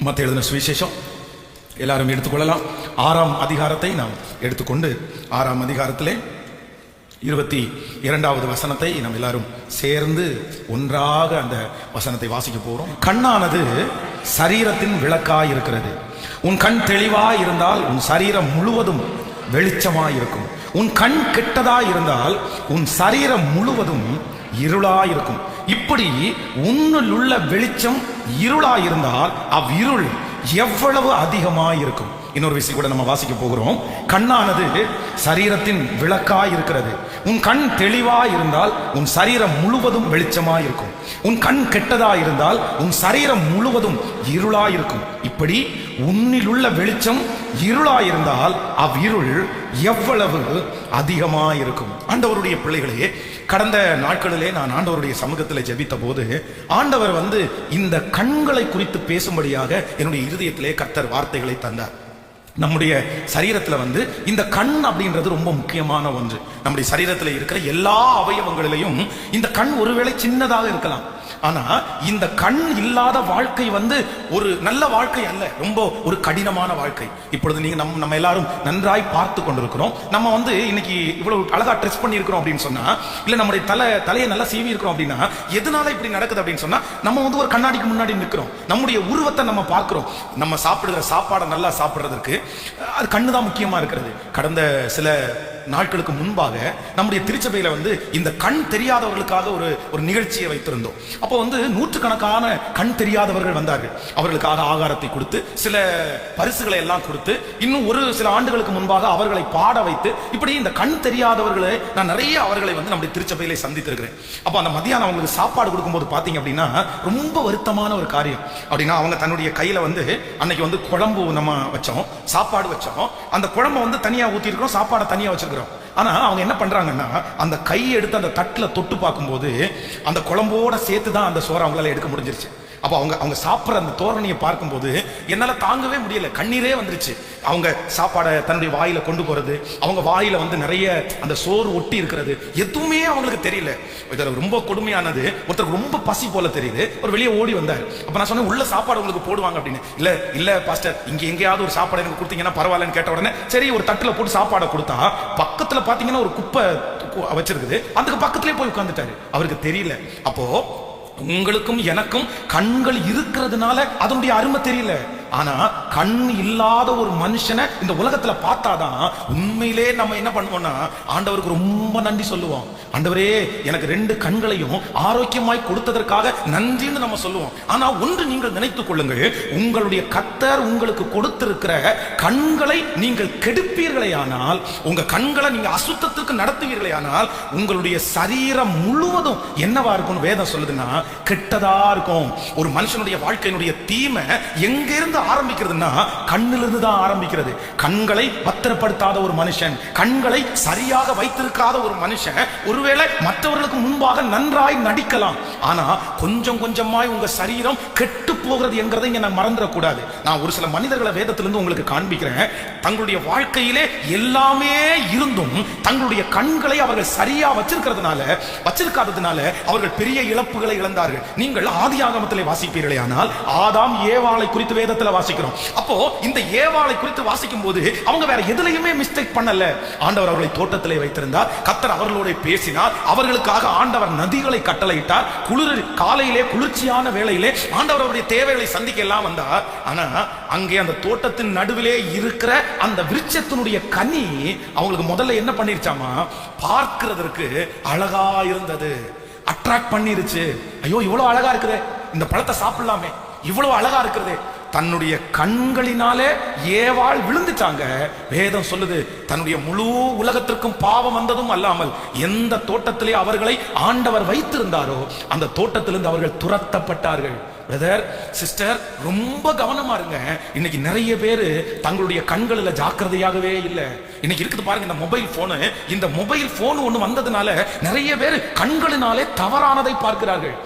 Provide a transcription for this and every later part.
மத்த எழுதின சுவிசேஷம் எல்லாரும் எடுத்துக்கொள்ளலாம். 6ஆம் அதிகாரத்தை நாம் எடுத்துக்கொண்டு 6ஆம் அதிகாரத்திலே 22வது வசனத்தை நாம் எல்லாரும் சேர்ந்து ஒன்றாக அந்த வசனத்தை வாசிக்க போறோம். கண்ணானது சரீரத்தின் விளக்காய் இருக்கிறது. உன் கண் தெளிவாய் இருந்தால் உன் சரீரம் முழுவதும் வெளிச்சமாய் இருக்கும். உன் கண் கெட்டதாய் இருந்தால் உன் சரீரம் முழுவதும் இருளாய் இருக்கும். இப்படி உன்னில் உள்ள வெளிச்சம் இருளாய் இருந்தால் அவ்விருள் எவ்வளவு அதிகமாய் இருக்கும். இன்னொரு விஷயம் கூட நம்ம வாசிக்க போகிறோம். கண்ணானது சரீரத்தின் விளக்காய் இருக்கிறது. உன் கண் தெளிவாய் இருந்தால் உன் சரீரம் முழுவதும் வெளிச்சமாய் இருக்கும். உன் கண் கெட்டதாய் இருந்தால் உன் சரீரம் முழுவதும் இருளாய் இருக்கும். இப்படி உன்னில் உள்ள வெளிச்சம் இருளாய் இருந்தால் அவ்விருள் எவ்வளவு அதிகமாய் இருக்கும். ஆண்டவருடைய பிள்ளைகளே, கடந்த நாட்களிலே நான் ஆண்டவருடைய சமூகத்தில் ஜெபித்த போது ஆண்டவர் இந்த கண்களை குறித்து பேசும்படியாக என்னுடைய இருதயத்திலே கர்த்தர் வார்த்தைகளை தந்தார். நம்முடைய சரீரத்தில் இந்த கண் அப்படின்றது ரொம்ப முக்கியமான ஒன்று. நம்முடைய சரீரத்தில் இருக்கிற எல்லா அவயவங்களிலையும் இந்த கண் ஒருவேளை சின்னதாக இருக்கலாம். ஆனா இந்த கண் இல்லாத வாழ்க்கை ஒரு நல்ல வாழ்க்கை அல்ல, ரொம்ப ஒரு கடினமான வாழ்க்கை. இப்பொழுது நீங்க நம்ம எல்லாரும் நன்றாய் பார்த்து கொண்டிருக்கிறோம். நம்ம இன்னைக்கு இவ்வளவு அழகா ட்ரெஸ் பண்ணி இருக்கிறோம் அப்படின்னு சொன்னா, இல்ல நம்முடைய தலையை நல்லா சீவி இருக்கிறோம் அப்படின்னா, எதனால இப்படி நடக்குது அப்படின்னு சொன்னா, நம்ம ஒரு கண்ணாடிக்கு முன்னாடி நிற்கிறோம். நம்முடைய உருவத்தை நம்ம பார்க்கிறோம். நம்ம சாப்பிடுகிற சாப்பாடை நல்லா சாப்பிடுறதுக்கு அது கண்ணு தான் முக்கியமா இருக்கிறது. கடந்த சில நாட்களுக்கு முன்பாக நம்முடைய திருச்சபையில இந்த கண் தெரியாதவர்களுக்காக ஒரு நிகழ்ச்சியை வைத்திருந்தோம். அப்போ நூற்றுக்கணக்கான கண் தெரியாதவர்கள் வந்தார்கள். அவர்களுக்காக ஆகாரத்தை கொடுத்து சில பரிசுகளை எல்லாம் கொடுத்து, இன்னும் ஒரு சில ஆண்டுகளுக்கு முன்பாக அவர்களை பாட வைத்து, இப்படி இந்த கண் தெரியாதவர்களை நான் நிறைய அவர்களை நம்முடைய திருச்சபையிலே சந்தித்திருக்கிறேன். அப்போ அந்த மத்தியானம் அவங்களுக்கு சாப்பாடு கொடுக்கும்போது பாத்தீங்க அப்படின்னா ரொம்ப வருத்தமான ஒரு காரியம். அப்படின்னா அவங்க தன்னுடைய கையில அன்னைக்கு குழம்பு நம்ம வச்சோம், சாப்பாடு வச்சோம். அந்த குழம்பை தனியா ஊத்தி இருக்கிறோம், சாப்பாடை தனியா வச்சிருக்கிறோம். ஆனா அவங்க என்ன பண்றாங்கன்னா, அந்த கையை எடுத்து அந்த தட்டுல தொட்டு பார்க்கும்போது அந்த குழம்போட சேர்த்து தான் அந்த சோறை அவங்களால எடுக்க முடிஞ்சிருச்சு. அப்போ அவங்க சாப்பிட்ற அந்த தோரணையை பார்க்கும்போது என்னால தாங்கவே முடியல, கண்ணீரே வந்துருச்சு. அவங்க சாப்பாடை தன்னுடைய வாயில கொண்டு போறது, அவங்க வாயில நிறைய அந்த சோறு ஒட்டி இருக்கிறது, எதுவுமே அவங்களுக்கு தெரியல. இதில் ரொம்ப கொடுமையானது, ஒருத்தர் ரொம்ப பசி போல தெரியுது, ஒரு வெளியே ஓடி வந்தார். அப்ப நான் சொன்னேன், உள்ள சாப்பாடு உங்களுக்கு போடுவாங்க அப்படின்னு. இல்ல பாஸ்டர், இங்க எங்கேயாவது ஒரு சாப்பாடு எனக்கு கொடுத்தீங்கன்னா பரவாயில்லன்னு கேட்ட உடனே சரி ஒரு தட்டுல போட்டு சாப்பாடை கொடுத்தா, பக்கத்துல பாத்தீங்கன்னா ஒரு குப்பை வச்சிருக்குது, அதுக்கு பக்கத்திலே போய் உட்கார்ந்துட்டாரு. அவருக்கு தெரியல. அப்போ உங்களுக்கும் எனக்கும் கண்கள் இருக்கிறதுனால அதனுடைய அருமை தெரியல. ஆனா கண் இல்லாத ஒரு மனுஷனை இந்த உலகத்துல பார்த்தாதான் உண்மையிலே நம்ம என்ன பண்ணுவோம்னா, ஆண்டவருக்கு ரொம்ப நன்றி சொல்லுவோம். ஆண்டவரே, எனக்கு 2 கண்களையும் ஆரோக்கியமாய் கொடுத்ததற்காக நன்றின்னு நம்ம சொல்லுவோம். ஆனா ஒன்று நீங்கள் நினைத்துக் கொள்ளுங்கள், உங்களுடைய கர்த்தர் உங்களுக்கு கொடுத்திருக்கிற கண்களை நீங்கள் கெடுப்பீர்களே ஆனால், உங்க கண்களை நீங்க அசுத்தத்துக்கு நடத்துவீர்களே ஆனால், உங்களுடைய சரீரம் முழுவதும் என்னவா இருக்கும் வேதம் சொல்லுதுன்னா, கெட்டதா இருக்கும். ஒரு மனுஷனுடைய வாழ்க்கையினுடைய தீமை எங்க இருந்து ஆரம்பிக்கிறதுனா, கண்ணிலிருந்து தான் ஆரம்பிக்கிறது. கண்களை பத்திரப்படுத்தாத ஒரு மனுஷன், கண்களை சரியாக வைத்திருக்காத ஒரு மனுஷன் ஒருவேளை மற்றவர்களுக்கு முன்பாக நன்றாய் நடிக்கலாம், ஆனா கொஞ்சம் கொஞ்சமாய் உங்க சரீரம் கெட்டு போகிறது என்கிறதை நான் மறந்துடக்கூடாது. நான் ஒரு சில மனிதர்களை வேதத்திலிருந்து உங்களுக்கு காண்பிக்கிறேன். தங்களுடைய வாழ்க்கையிலே எல்லாமே இருந்தும் தங்களுடைய கண்களை அவர்கள் சரியா வச்சிருக்காததுனால அவர்கள் பெரிய இழப்புகளை இழந்தார்கள். நீங்கள் ஆதியாகமத்திலே வாசிப்பீர்களே ஆனால், ஆதாம் ஏவாளை குறித்து வேதத்தில் வாசிக்கிறோம். அப்போ இந்த ஏவாளை குறித்து வாசிக்கும் போது அவங்க வேற எதுலையுமே மிஸ்டேக் பண்ணல. ஆண்டவர் அவர்களை தோட்டத்திலே வைத்திருந்தார், கர்த்தர் அவர்களோட பேசினார், அவர்களுக்காக ஆண்டவர் நதிகளை கட்டளையிட்டார், காலையிலே குளிர்ச்சியான வேளையிலே ஆண்டவர் அவருடைய தேவைகளை சந்திக்க எல்லாம் வந்தார். ஆனா அங்கே அந்த தோட்டத்தின் நடுவிலே இருக்கிற அந்த விருட்சத்தினுடைய கனி அவங்களுக்கு முதல்ல என்ன பண்ணிருச்சாமா, பார்க்கிறதற்கு அழகா இருந்தது, அட்ராக்ட் பண்ணிருச்சு. ஐயோ இவ்வளவு அழகா இருக்குது, இந்த பழத்தை சாப்பிடலாமே, இவ்வளவு அழகா இருக்குது. தன்னுடைய கண்களினாலே ஏவாள் விழுந்துட்டாங்க. வேதம் சொல்லுது, தன்னுடைய முழு உலகத்திற்கும் பாவம் வந்ததும் அல்லாமல் எந்த தோட்டத்திலே அவர்களை ஆண்டவர் வைத்திருந்தாரோ அந்த தோட்டத்திலிருந்து அவர்கள் துரத்தப்பட்டார்கள். பிரதர், சிஸ்டர், ரொம்ப கவனமா இருங்க. இன்னைக்கு நிறைய பேரு தங்களுடைய கண்களில் ஜாக்கிரதையாகவே இல்லை. இன்னைக்கு இருக்குது பாருங்க, இந்த மொபைல் போன் ஒண்ணு வந்ததுனால நிறைய பேர் கண்களினாலே தவறானதை பார்க்கிறார்கள்.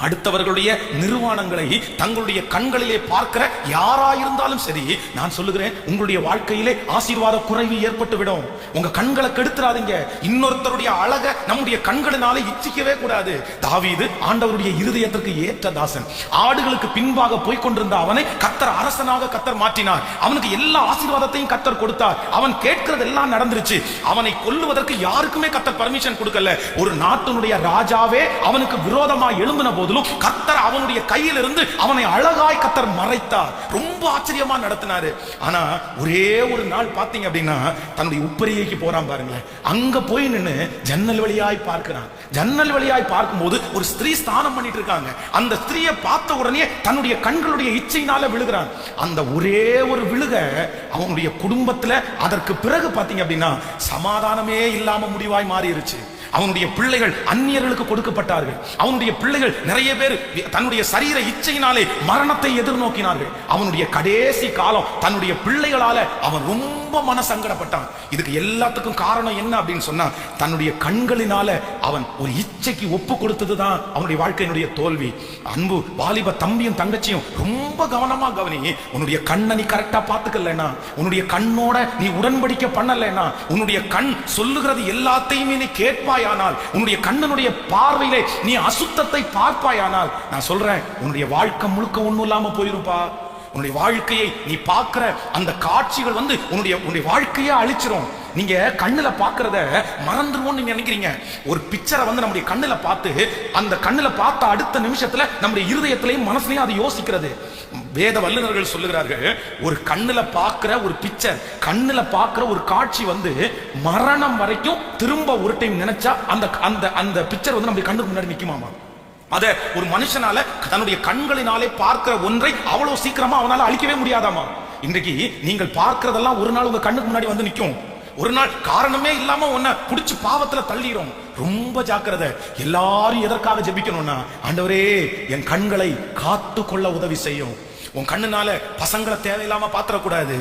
அடுத்தவர்களுடைய நிர்வாணங்களை தங்களுடைய கண்களிலே பார்க்கிற யாராயிருந்தாலும் சரி, நான் சொல்லுகிறேன், உங்களுடைய வாழ்க்கையிலே ஆசீர்வாத குறைவு ஏற்பட்டு விடும். உங்க கண்களை கெடுத்துறாதீங்க. இன்னொருத்தருடைய அழக நம்முடைய கண்களினாலே இச்சிக்கவே கூடாது. தாவீது ஆண்டவருடைய இருதயத்திற்கு ஏற்ற தாசன். ஆடுகளுக்கு பின்பாக போய்கொண்டிருந்த அவனை கர்த்தர் அரசனாக கர்த்தர் மாற்றினார். அவனுக்கு எல்லா ஆசீர்வாதத்தையும் கர்த்தர் கொடுத்தார். அவன் கேட்கிறது எல்லாம் நடந்துருச்சு. அவனை கொல்லுவதற்கு யாருக்குமே கர்த்தர் பர்மிஷன் கொடுக்கல. ஒரு நாட்டினுடைய ராஜாவே அவனுக்கு விரோதமா எழும்பின போதிலும் கர்த்தர் அவனுடைய கையில் இருந்து அவனை அழகாய் கர்த்தர் மறைத்தார். ரொம்ப ஆச்சரியமா நடத்தினாரு. ஆனா ஒரே ஒரு நாள் பாத்தீங்க அப்படின்னா, தன்னுடைய உப்பரிகைக்கு போறான் பாருங்க. அங்க போய் நின்னு ஜன்னல் வழியாய் பார்க்கிறான். ஜன்னல் வழியாய் பார்க்கும்போது ஒரு ஸ்திரீ ஸ்நானம் பண்ணிட்டு இருக்காங்க. அந்த ஸ்திரீயை பார்த்த உடனே தன்னுடைய கண்களுடைய இச்சையினால விழுகிறான். அந்த ஒரே ஒரு விழுக அவனுடைய குடும்பத்துல அதற்கு பிறகு பாத்தீங்க அப்படின்னா சமாதானமே இல்லாம முடிவாய் மாறிடுச்சு. அவனுடைய பிள்ளைகள் அந்நியர்களுக்கு கொடுக்கப்பட்டார்கள். அவனுடைய பிள்ளைகள் நிறைய பேர் தன்னுடைய சரீர இச்சையினாலே மரணத்தை எதிர்நோக்கினார்கள். அவனுடைய கடைசி காலம் தன்னுடைய பிள்ளைகளால அவன் ரொம்ப மனசங்கடப்பட்டான். இதுக்கு எல்லாத்துக்கும் காரணம் என்ன அப்படின்னு சொன்னா, தன்னுடைய கண்களினால அவன் ஒரு இச்சைக்கு ஒப்பு கொடுத்ததுதான் அவனுடைய வாழ்க்கையினுடைய தோல்வி. அன்பு வாலிப தம்பியும் தங்கச்சியும் ரொம்ப கவனமா கவனி. உன்னுடைய கண்ணை நீ கரெக்டா பாத்துக்கலனா, உன்னுடைய கண்ணோட நீ உடன்படிக்கை பண்ணலனா, உன்னுடைய கண் சொல்லுகிறது எல்லாத்தையுமே நீ கேட்பாய், உன்னுடைய கண்ணனுடைய பார்வையிலே நீ அசுத்தத்தை பார்ப்பாயானால், நான் சொல்றேன், உன்னுடைய வாழ்க்கை முழுக்க ஒண்ணும் இல்லாம போயிருப்பா. உன்னுடைய வாழ்க்கையை நீ பார்க்கிற அந்த காட்சிகள் உன்னுடைய வாழ்க்கையே அழிச்சிரும். நீங்க கண்ணுல பாக்குறத மறந்துருவோம் நீங்க நினைக்கிறீங்க. ஒரு பிக்சரை நம்முடைய கண்ணுல பார்த்து அந்த கண்ணுல பார்த்த அடுத்த நிமிஷத்துல நம்முடைய இருதயத்திலையும் மனசுலையும் அது யோசிக்கிறது. வேத வல்லுநர்கள் சொல்லுகிறார்கள், ஒரு கண்ணுல பார்க்கிற ஒரு பிக்சர், கண்ணுல பார்க்கிற ஒரு காட்சி மரணம் வரைக்கும் திரும்ப ஒரு டைம் நினைச்சா அந்த அந்த அந்த பிக்சர் நம்முடைய கண்ணுக்கு முன்னாடி நிக்குமாமா. அத ஒரு மனுஷனால தன்னுடைய கண்களினாலே பார்க்கிற ஒன்றை அவ்வளவு சீக்கிரமா அவனால அழிக்கவே முடியாதாமா. இன்றைக்கு நீங்கள் பார்க்கிறதெல்லாம் ஒரு நாள் உங்க கண்ணுக்கு முன்னாடி வந்து நிற்கும். ஒரு நாள் காரணமே இல்லாம உன்னை புடிச்சு பாவத்துல தள்ளிடும். ரொம்ப ஜாக்கிரதை. எல்லாரும் எதற்காக ஜெபிக்கணும்னா, ஆண்டவரே என் கண்களை காத்து கொள்ள உதவி செய்யும். உன் கண்ணுனால பசங்களை தேவையில்லாம பாத்திரக்கூடாது,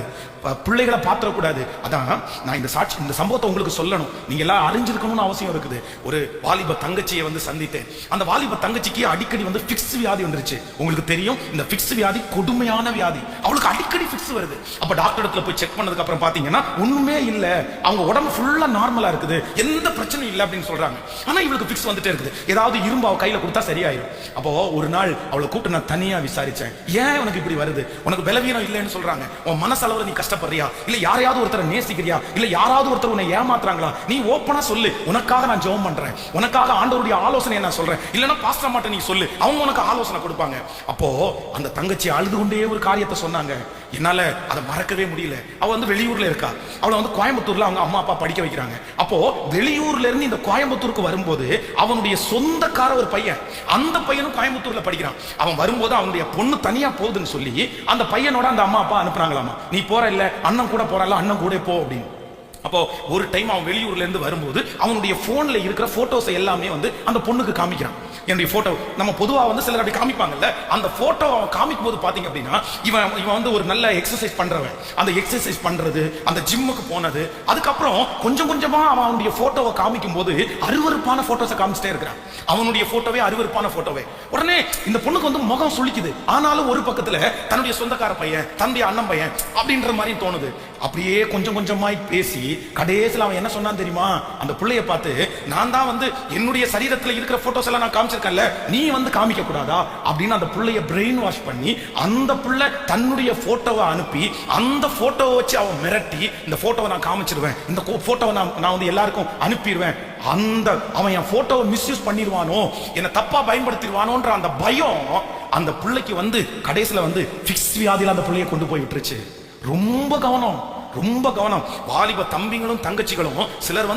பிள்ளைகளை பாத்திரக்கூடாது. அதான் நான் இந்த சம்பவத்தை உங்களுக்கு சொல்லணும். நீங்க எல்லாம் அறிஞ்சிருக்கணும்னு அவசியம் இருக்குது. ஒரு வாலிப தங்கச்சியை சந்தித்தேன். அந்த வாலிப தங்கச்சிக்கு அடிக்கடி ஃபிக்ஸ் வியாதி வந்துருச்சு. உங்களுக்கு தெரியும், இந்த ஃபிக்ஸ் வியாதி கொடுமையான வியாதி. அவளுக்கு அடிக்கடி ஃபிக்ஸ் வருது. அப்ப டாக்டர் இடத்துல போய் செக் பண்ணதுக்கு அப்புறம் பாத்தீங்கன்னா ஒண்ணுமே இல்ல, அவங்க உடம்பு ஃபுல்லா நார்மலா இருக்குது, எந்த பிரச்சனையும் இல்லை அப்படின்னு சொல்றாங்க. ஆனா இவளுக்கு ஃபிக்ஸ் வந்துட்டே இருக்குது. ஏதாவது இரும்பு அவ கையில கொடுத்தா சரியாயிரும். அப்போ ஒரு நாள் அவளை கூப்பிட்டு நான் தனியா விசாரிச்சேன். ஏன் உனக்கு இப்படி வருது? உனக்கு பலவீனம் இல்லைன்னு சொல்றாங்க. உன் மனசளவுல நீ கஷ்டப்படுறியா, இல்ல யாரையாவது ஒருத்தரை நேசிக்கிறியா, இல்ல யாராவது ஒருத்தர் உன்னை ஏமாத்துறாங்களா? நீ ஓப்பனா சொல்லு, உனக்காக நான் ஜெபம் பண்றேன், உனக்காக ஆண்டவருடைய ஆலோசனை நான் சொல்றேன், இல்லன்னா பாஸ்டர் மாட்ட நீ சொல்லு, அவங்க உனக்கு ஆலோசனை கொடுப்பாங்க. அப்போ அந்த தங்கச்சி அழுது கொண்டே ஒரு காரியத்தை சொன்னாங்க. என்னால அதை மறக்கவே முடியல. அவ வெளியூர்ல இருக்கா. அவளை கோயம்புத்தூர்ல அவங்க அம்மா அப்பா படிக்க வைக்கிறாங்க. அப்போ வெளியூர்ல இருந்து இந்த கோயம்புத்தூருக்கு வரும்போது அவனுடைய சொந்தக்கார ஒரு பையன், அந்த பையனும் கோயம்புத்தூர்ல படிக்கிறான். அவன் வரும்போது அவனுடைய பொண்ணு தனியா போகுதுன்னு சொல்லி அந்த பையனோட அந்த அம்மா அப்பா அனுப்புறாங்களாமா. நீ போற இல்ல, அண்ணன் கூட போறல, அண்ணன் கூட போ அப்படின்னு. அப்போ ஒரு டைம் அவன் வெளியூர்ல இருந்து வரும்போது அவனுடைய போன்ல இருக்கிற போட்டோஸ் எல்லாமே அந்த பொண்ணுக்கு காமிக்கிறான். என்னுடைய போட்டோ நம்ம பொதுவா சிலர் அப்படி காமிப்பாங்கல்ல, அந்த போட்டோ அவன் காமிக்கும் போது பாத்தீங்க அப்படின்னா இவன் ஒரு நல்ல எக்ஸசைஸ் பண்றவன். அந்த எக்ஸசைஸ் பண்றது, அந்த ஜிம்முக்கு போனது, அதுக்கப்புறம் கொஞ்சம் கொஞ்சமா அவனுடைய போட்டோவை காமிக்கும் போது அருவருப்பான போட்டோஸை காமிச்சிட்டே இருக்கிறான். அவனுடைய போட்டோவே அருவருப்பான போட்டோவே. உடனே இந்த பொண்ணுக்கு முகம் சுளிக்குது. ஆனாலும் ஒரு பக்கத்துல தன்னுடைய சொந்தக்கார பையன், தன்னுடைய அண்ணன் பையன் அப்படின்ற மாதிரி தோணுது. அப்படியே கொஞ்சம் கொஞ்சமாய் பேசி கடைசியில் அவன் என்ன சொன்னான் தெரியுமா? அந்த பிள்ளைய பார்த்து, நான் தான் என்னுடைய சரீரத்தில் இருக்கிற போட்டோஸ் எல்லாம் நான் காமிச்சிருக்கேன்ல, நீ காமிக்க கூடாதா அப்படின்னு அந்த பிள்ளைய பிரெயின் வாஷ் பண்ணி அந்த பிள்ளை தன்னுடைய போட்டோவை அனுப்பி அந்த போட்டோவை வச்சு அவன் மிரட்டி, இந்த போட்டோவை நான் காமிச்சிருவேன், இந்த போட்டோவை நான் எல்லாருக்கும் அனுப்பிடுவேன், அந்த அவன் என் போட்டோவை மிஸ்யூஸ் பண்ணிடுவானோ, என்னை தப்பா பயன்படுத்திடுவானோன்ற அந்த பயம் அந்த பிள்ளைக்கு கடைசியில் ஃபிக்ஸ் வியாதியில் அந்த பிள்ளைய கொண்டு போய் விட்டுருச்சு. ரொம்ப கவனம், ரொம்ப கவனம். வாலிப தம்பிங்களும் தங்கச்சிகளும் சிலர்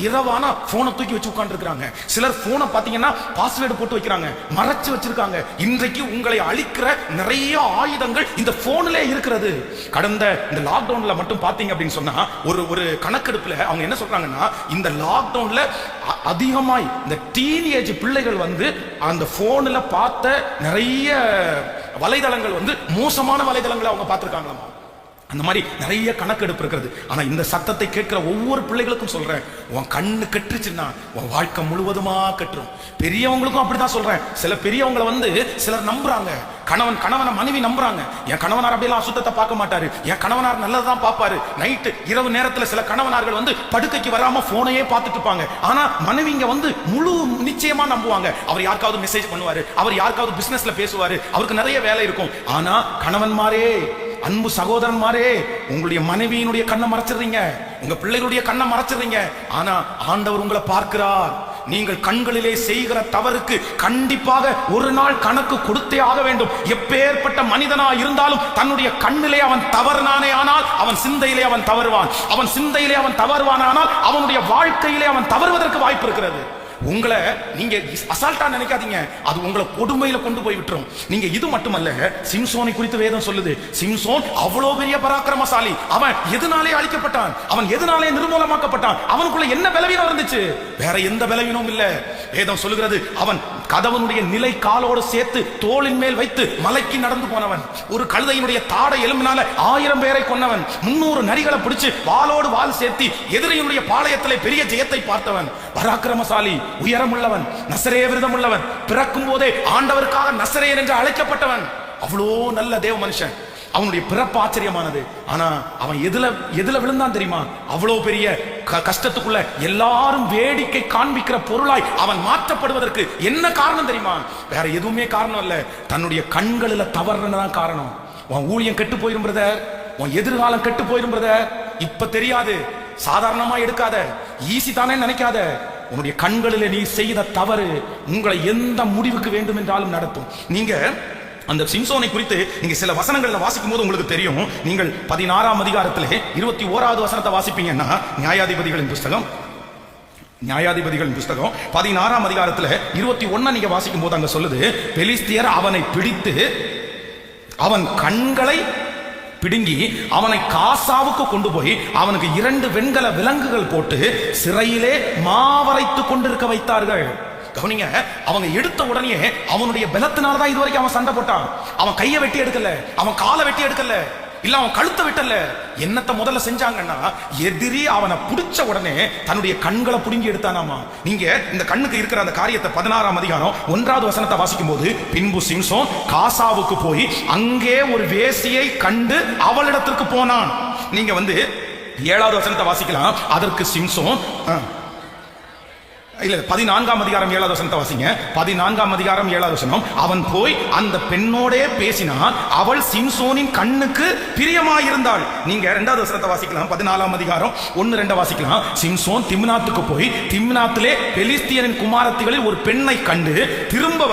இரவான போனை தூக்கி வச்சு உட்கார்ந்து இருக்காங்க. சிலர் போனை பாத்தீங்கன்னா பாஸ்வேர்டு போட்டு வைக்கிறாங்க, மறைச்சு வச்சிருக்காங்க. இன்றைக்கு உங்களை அழிக்கிற நிறைய ஆயுதங்கள் இந்த போன்ல இருக்கிறது. கடந்த இந்த லாக்டவுன்ல மட்டும் பாத்தீங்க அப்படின்னு சொன்னா ஒரு கணக்கெடுப்புல அவங்க என்ன சொல்றாங்கன்னா, இந்த லாக்டவுன்ல அதிகமாய் இந்த டீனேஜ் பிள்ளைகள் அந்த போன்ல பார்த்த நிறைய வலைதளங்கள் மோசமான வலைதளங்களை அவங்க பார்த்திருக்காங்களாமா. அந்த மாதிரி நிறைய கணக்கெடுப்பு இருக்கிறது. ஆனா இந்த சத்தத்தை கேட்கிற ஒவ்வொரு பிள்ளைகளுக்கும் சொல்றேன், உன் கண்ணு கெட்டுச்சுன்னா உன் வாழ்க்கை முழுவதுமா கெட்டுரும். பெரியவங்களுக்கும் அப்படிதான் சொல்றேன். சில பெரியவங்களை சிலர் நம்புறாங்க. கணவனை மனைவி நம்புறாங்க. என் கணவனார் அப்படியெல்லாம் அசுத்தத்தை பார்க்க மாட்டாரு, என் கணவனார் நல்லதான் பார்ப்பாரு. நைட்டு இரவு நேரத்துல சில கணவனார்கள் படுக்கைக்கு வராம போனையே பார்த்துட்டு இருப்பாங்க. ஆனா மனைவிங்க முழு நிச்சயமா நம்புவாங்க. அவர் யாருக்காவது மெசேஜ் பண்ணுவாரு, அவர் யாருக்காவது பிசினஸ்ல பேசுவாரு, அவருக்கு நிறைய வேலை இருக்கும். ஆனா கணவன்மாரே, அன்பு சகோதரன்மாரே, உங்களுடைய மனைவியினுடைய கண்ணை மறைச்சிடுறீங்க, உங்க பிள்ளைகளுடைய கண்ணை மறைச்சிடுறீங்க. ஆனா ஆண்டவர் உங்களை பார்க்கிறார். நீங்கள் கண்களிலே செய்கிற தவறுக்கு கண்டிப்பாக ஒரு நாள் கணக்கு கொடுத்தே ஆக வேண்டும். எப்பேற்பட்ட மனிதனா இருந்தாலும் தன்னுடைய கண்ணிலே அவன் தவறுனானே ஆனால் அவன் சிந்தையிலே அவன் தவறுவான். அவன் சிந்தையிலே அவன் தவறுவானால் அவனுடைய வாழ்க்கையிலே அவன் தவறுவதற்கு வாய்ப்பு இருக்கிறது. உங்களை நீங்க அசால்ட்டா நினைக்காதீங்க, அது உங்களை கொடுமையில கொண்டு போய் விட்டுரும். நீங்க இது மட்டுமல்ல, சிம்சோனை குறித்து வேதம் சொல்லுது, சிம்சோன் அவ்வளவு பெரிய பராக்கிரமசாலி. அவன் எதனாலே அழிக்கப்பட்டான்? அவன் எதனாலே நிர்மூலமாக்கப்பட்டான்? அவனுக்குள்ள என்ன பலவீனம் இருந்துச்சு? வேற எந்த பலவீனமும் இல்ல. வேதம் சொல்லுகிறது, அவன் கதவனுடைய நிலை காலோடு சேர்த்து தோளின் மேல் வைத்து மலைக்கு நடந்து போனவன். ஒரு கழுதையினுடைய தாடை எலும்பினால 1000 பேரை கொன்னவன். 300 நரிகளை பிடிச்சு வாளோடு வாள் சேர்த்தி எதிரியினுடைய பாளையத்திலே பெரிய ஜெயத்தை பார்த்தவன். பராக்கிரமசாலி, உயரமுள்ளவன், நசரே விரதம் உள்ளவன், பிறக்கும் போதே ஆண்டவருக்காக நசரேயன் என்று அழைக்கப்பட்டவன். அவ்வளோ நல்ல தேவ மனுஷன். அவனுடைய பிறப்பு ஆச்சரியமானது. ஆனா அவன் எதுல விழுந்தான் தெரியுமா? அவ்வளவு பெரிய கஷ்டத்துக்குள்ள எல்லாரும் வேடிக்கை காண்பிக்கிற பொருளாய் அவன் மாற்றப்படுவதற்கு என்ன காரணம் தெரியுமா? வேற எதுவுமே காரணம் இல்ல, தன்னுடைய கண்களில் தவறுனதான் காரணம். உன் ஊழியம் கெட்டு போயிரும் பிரதர், உன் எதிர்காலம் கெட்டு போயிரும் பிரதர். இப்ப தெரியாது, சாதாரணமா எடுக்காத, ஈஸி தானே நினைக்காத. உன்னுடைய கண்களில் நீ செய்த தவறு உங்களை எந்த முடிவுக்கு வேண்டும் என்றாலும் நடத்தும். நீங்க அந்த சிம்சோனை குறித்து நீங்க சில வசனங்கள்ல வாசிக்கும் போது உங்களுக்கு தெரியும். நீங்கள் 16ஆம் அதிகாரத்திலே 21வது வசனத்தை வாசிப்பீங்கன்னா, நியாயாதிபதிகளின் புஸ்தகம் 16ஆம் அதிகாரத்துல 21 நீங்க வாசிக்கும் போது அங்க சொல்லுது, பெலிஸ்தியர் அவனை பிடித்து அவன் கண்களை பிடுங்கி அவனை காசாவுக்கு கொண்டு போய் அவனுக்கு 2 வெண்கல விலங்குகள் போட்டு சிறையிலே மாவரைத்து கொண்டிருக்க வைத்தார்கள். கவனிங்க, அவங்க எடுத்த உடனே அவனுடைய பலத்தினாலதான் இதுவரைக்கும் அவன் சண்டை போட்டான். அவன் கையை வெட்டி எடுக்கல, அவன் காலை வெட்டி எடுக்கல, இல்ல அவன் கழுத்தை வெட்டல. என்னத்தை முதல்ல செஞ்சாங்கன்னா, எதிரி அவனை பிடிச்ச உடனே தன்னுடைய கண்களை புடுங்கி எடுத்தானாமா. நீங்க இந்த கண்ணுக்கு இருக்கிற அந்த காரியத்தை 16ஆம் அதிகாரம் 1வது வசனத்தை வாசிக்கும் போது, பின்பு சிம்சோன் காசாவுக்கு போய் அங்கே ஒரு வேசியை கண்டு அவளிடத்திற்கு போனான். நீங்க 7வது வசனத்தை வாசிக்கலாம். அதற்கு சிம்சோன் 14ஆம் அதிகாரம் 7வது வசனத்தை வாசிங்க. 14ஆம் அதிகாரம் 7வது வசனம், அவன் போய் அந்த பெண்ணோடே பேசினான், அவள் சிம்சோனின் கண்ணுக்கு பிரியமாயிருந்தாள். நீங்க 2வது வசனத்தை வாசிக்கலாம். 14ஆம் அதிகாரம் 1-2 வாசிக்கலாம். சிம்சோன் திம்னாத்துக்கு போய் திம்னாத்திலே பெலிஸ்தியரின் குமாரத்திகளில் ஒரு பெண்ணை கண்டு திரும்ப